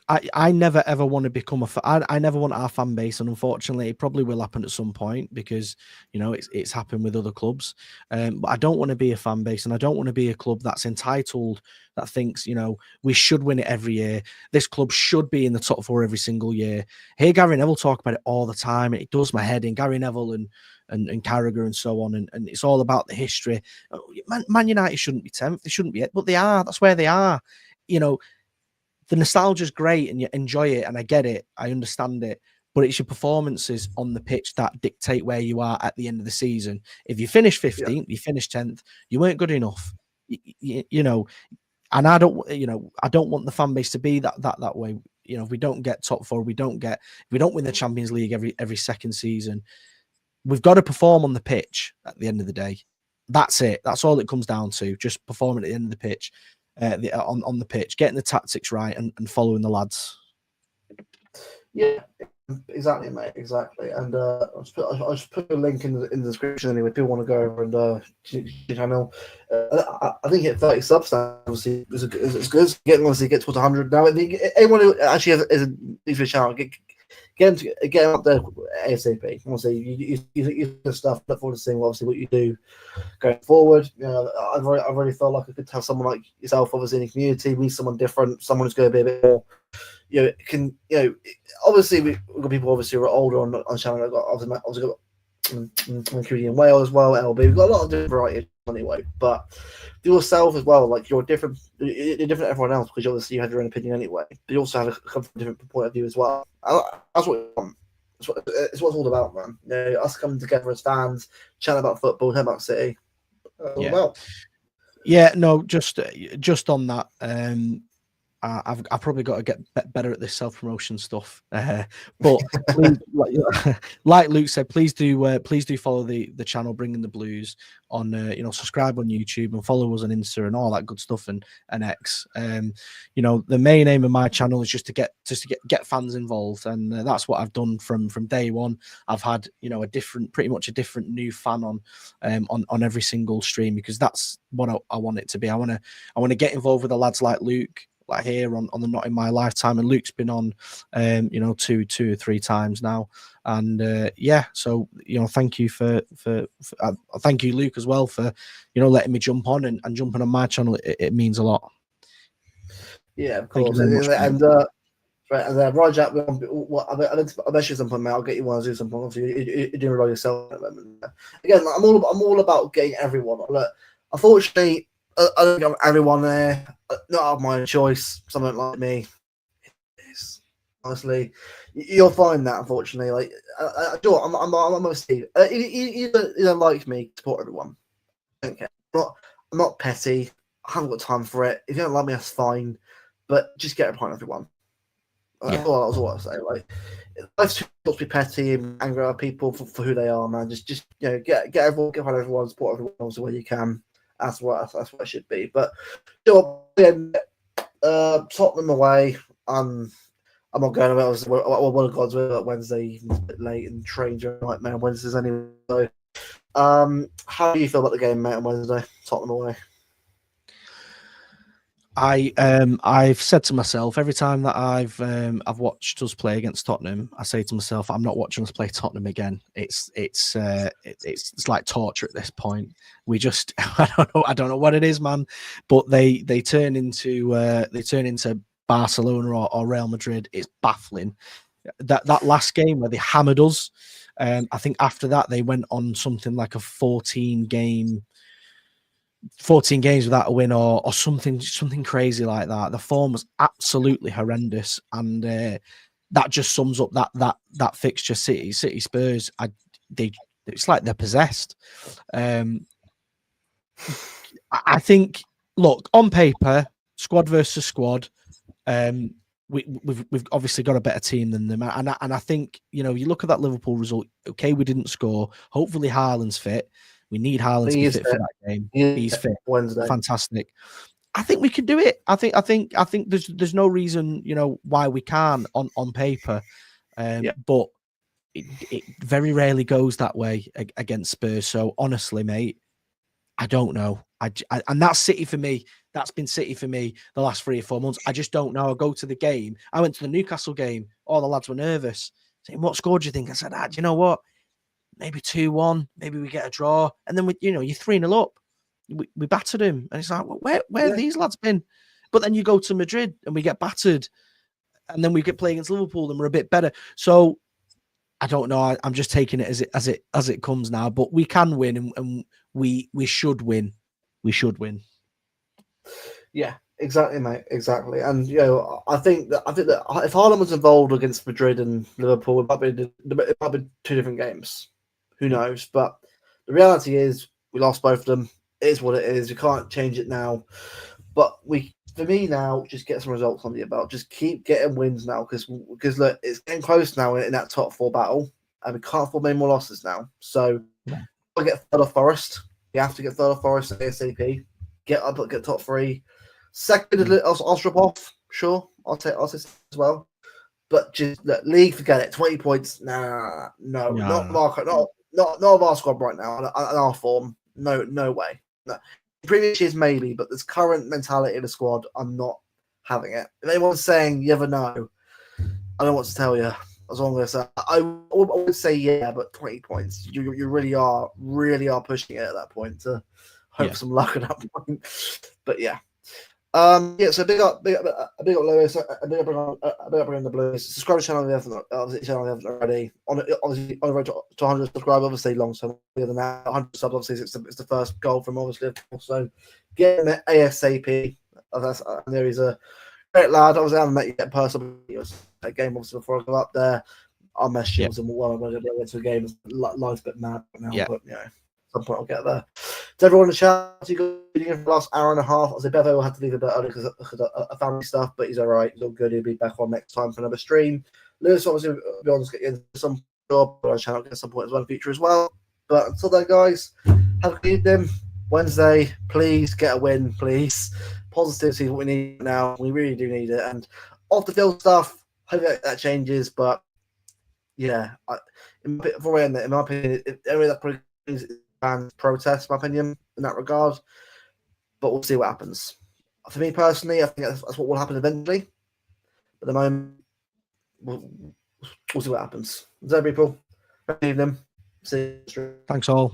I never ever want to become I never want our fan base, and unfortunately it probably will happen at some point, because you know it's happened with other clubs, but I don't want to be a fan base, and I don't want to be a club that's entitled, that thinks, you know, we should win it every year, this club should be in the top 4 every single year. Hear Gary Neville talk about it all the time, and it does my head in. Gary Neville and and Carragher and so on, and it's all about the history. Man United shouldn't be 10th, they shouldn't be it, but they are. That's where they are. You know, the nostalgia is great and you enjoy it, and I get it, I understand it, but it's your performances on the pitch that dictate where you are at the end of the season. If you finish 15th, you finish 10th, you weren't good enough. You know, and I don't want the fan base to be that way. You know, if we don't get top four, we don't win the Champions League every second season. We've got to perform on the pitch at the end of the day. That's it. That's all it comes down to. Just performing at the end of the pitch, on the pitch, getting the tactics right, and following the lads. Yeah, exactly, mate. Exactly. And I'll just put a link in the description anyway. If people want to go over and channel. I think at 30 subs, obviously, it's good. Getting get towards 100 now. I think anyone who actually is a new to the channel, get them up there ASAP. Obviously, you stuff. Look forward to seeing obviously what you do going forward. You know, I really felt like I could have someone like yourself, obviously in the community, meet someone different, someone who's going to be a bit more. You know, it can, you know, obviously we've got people obviously who are older on the channel. I've got obviously got community in Wales as well, LB. We've got a lot of different variety anyway, but for yourself as well, like you're different to everyone else because obviously you have your own opinion anyway, but you also have a different point of view as well. That's what we want. It's what it's all about, man. You know, us coming together as fans, chatting about football, chatting about City. All about. Yeah, no, just on that. I've probably got to get better at this self-promotion stuff. But please, like Luke said, please do follow the channel Bringing the Blues on subscribe on YouTube and follow us on Insta and all that good stuff and X. You know, the main aim of my channel is just to get fans involved, and that's what I've done from day one. I've had pretty much a different new fan on every single stream because that's what I want it to be. I want to get involved with the lads like Luke, like here on the Not in My Lifetime, and Luke's been on two or three times now, and so thank you for thank you, Luke, as well, for letting me jump on and jumping on my channel. It means a lot. Yeah, of course. And Rajat, I bet you something, mate. I'll get you one to do something. Obviously, you're doing it by yourself at the moment. Again, I'm all about getting everyone. Look, unfortunately, I don't got everyone there. Not of my choice. Someone like me. Honestly, you'll find that. Unfortunately, like I'm mostly you don't like me. Support everyone. I don't care. I'm not petty. I haven't got time for it. If you don't like me, that's fine. But just get a point, everyone. That's all I say. Like, life's too short to be petty and angry at people for who they are, man. Just get everyone, get behind everyone, support everyone else where you can. That's what it should be. But Tottenham away. I'm not going away. One of God's will Wednesday evening's a bit late and train during nightmare on Wednesdays anyway. So, how do you feel about the game, mate, on Wednesday? Tottenham away. I've said to myself every time that I've watched us play against Tottenham, I say to myself, I'm not watching us play Tottenham again. It's like torture at this point. We just I don't know what it is, man. But they turn into Barcelona or Real Madrid. It's baffling. That last game where they hammered us. I think after that they went on something like a 14 games without a win or something crazy like that. The form was absolutely horrendous, and that just sums up that fixture. City Spurs. It's like they're possessed. I think, look, on paper, squad versus squad, we've obviously got a better team than them, and I think you look at that Liverpool result. Okay, we didn't score. Hopefully, Haaland's fit. We need Haaland to be fit for that game. He's fit. Wednesday. Fantastic. I think we can do it. I think there's no reason, why we can't on paper. But it very rarely goes that way against Spurs. So honestly, mate, I don't know. And that's City for me. That's been City for me the last 3 or 4 months. I just don't know. I go to the game. I went to the Newcastle game. All the lads were nervous. Saying, "What score do you think?" I said, "Do you know what? Maybe 2-1, maybe we get a draw." And then you're 3-0 up. We battered him. And it's like, well, where have these lads been? But then you go to Madrid and we get battered. And then we get play against Liverpool and we're a bit better. So I don't know. I'm just taking it as it comes now. But we can win, and we should win. We should win. Yeah, exactly, mate. Exactly. And I think that if Haaland was involved against Madrid and Liverpool, it might be two different games. Who knows? But the reality is, we lost both of them. It is what it is. You can't change it now. But for me now, just get some results under your belt. Just keep getting wins now, because look, it's getting close now in that top four battle, and we can't afford many more losses now. So, I get third of Forest. You have to get third of Forest ASAP. Get up, get top three. Second, I'll strip off. Sure, I'll say as well. But just league, forget it. 20 points, no, not Marco, not of our squad right now, and our form. No way. No. Previous years maybe, but this current mentality of the squad, I'm not having it. If anyone's saying you ever know, I don't know what to tell you. That's all I'm going to say. I would say yeah, but 20 points. You really are pushing it at that point to hope for some luck at that point. But yeah. So big up Lewis, a big up on the Blues. Subscribe to the channel if you haven't already. On the road to 100 subscribers, obviously long term. Other than that, 100 subs, obviously it's the first goal from obviously. So get him at ASAP. I know he's a great lad. Obviously, I haven't met you yet personally. It was a game obviously before I go up there. I'll mess you and while I'm going to go into a game. Life's a bit mad now, but at some point I'll get there. To everyone in the chat, you got for the last hour and a half. I say Bevo will have to leave a bit early because of family stuff, but he's all right. He's all good. He'll be back on next time for another stream. Lewis, obviously, we'll be on to get you into some job on our channel at some point as well in the future as well. But until then, guys, have a good evening. Wednesday, please get a win, please. Positivity is what we need now. We really do need it. And off the field stuff, hope that changes. But yeah, in my opinion, that probably is fans protest, in my opinion, in that regard. But we'll see what happens. For me personally, I think that's what will happen eventually. At the moment, we'll see what happens. So, people, good evening. See you. Thanks all.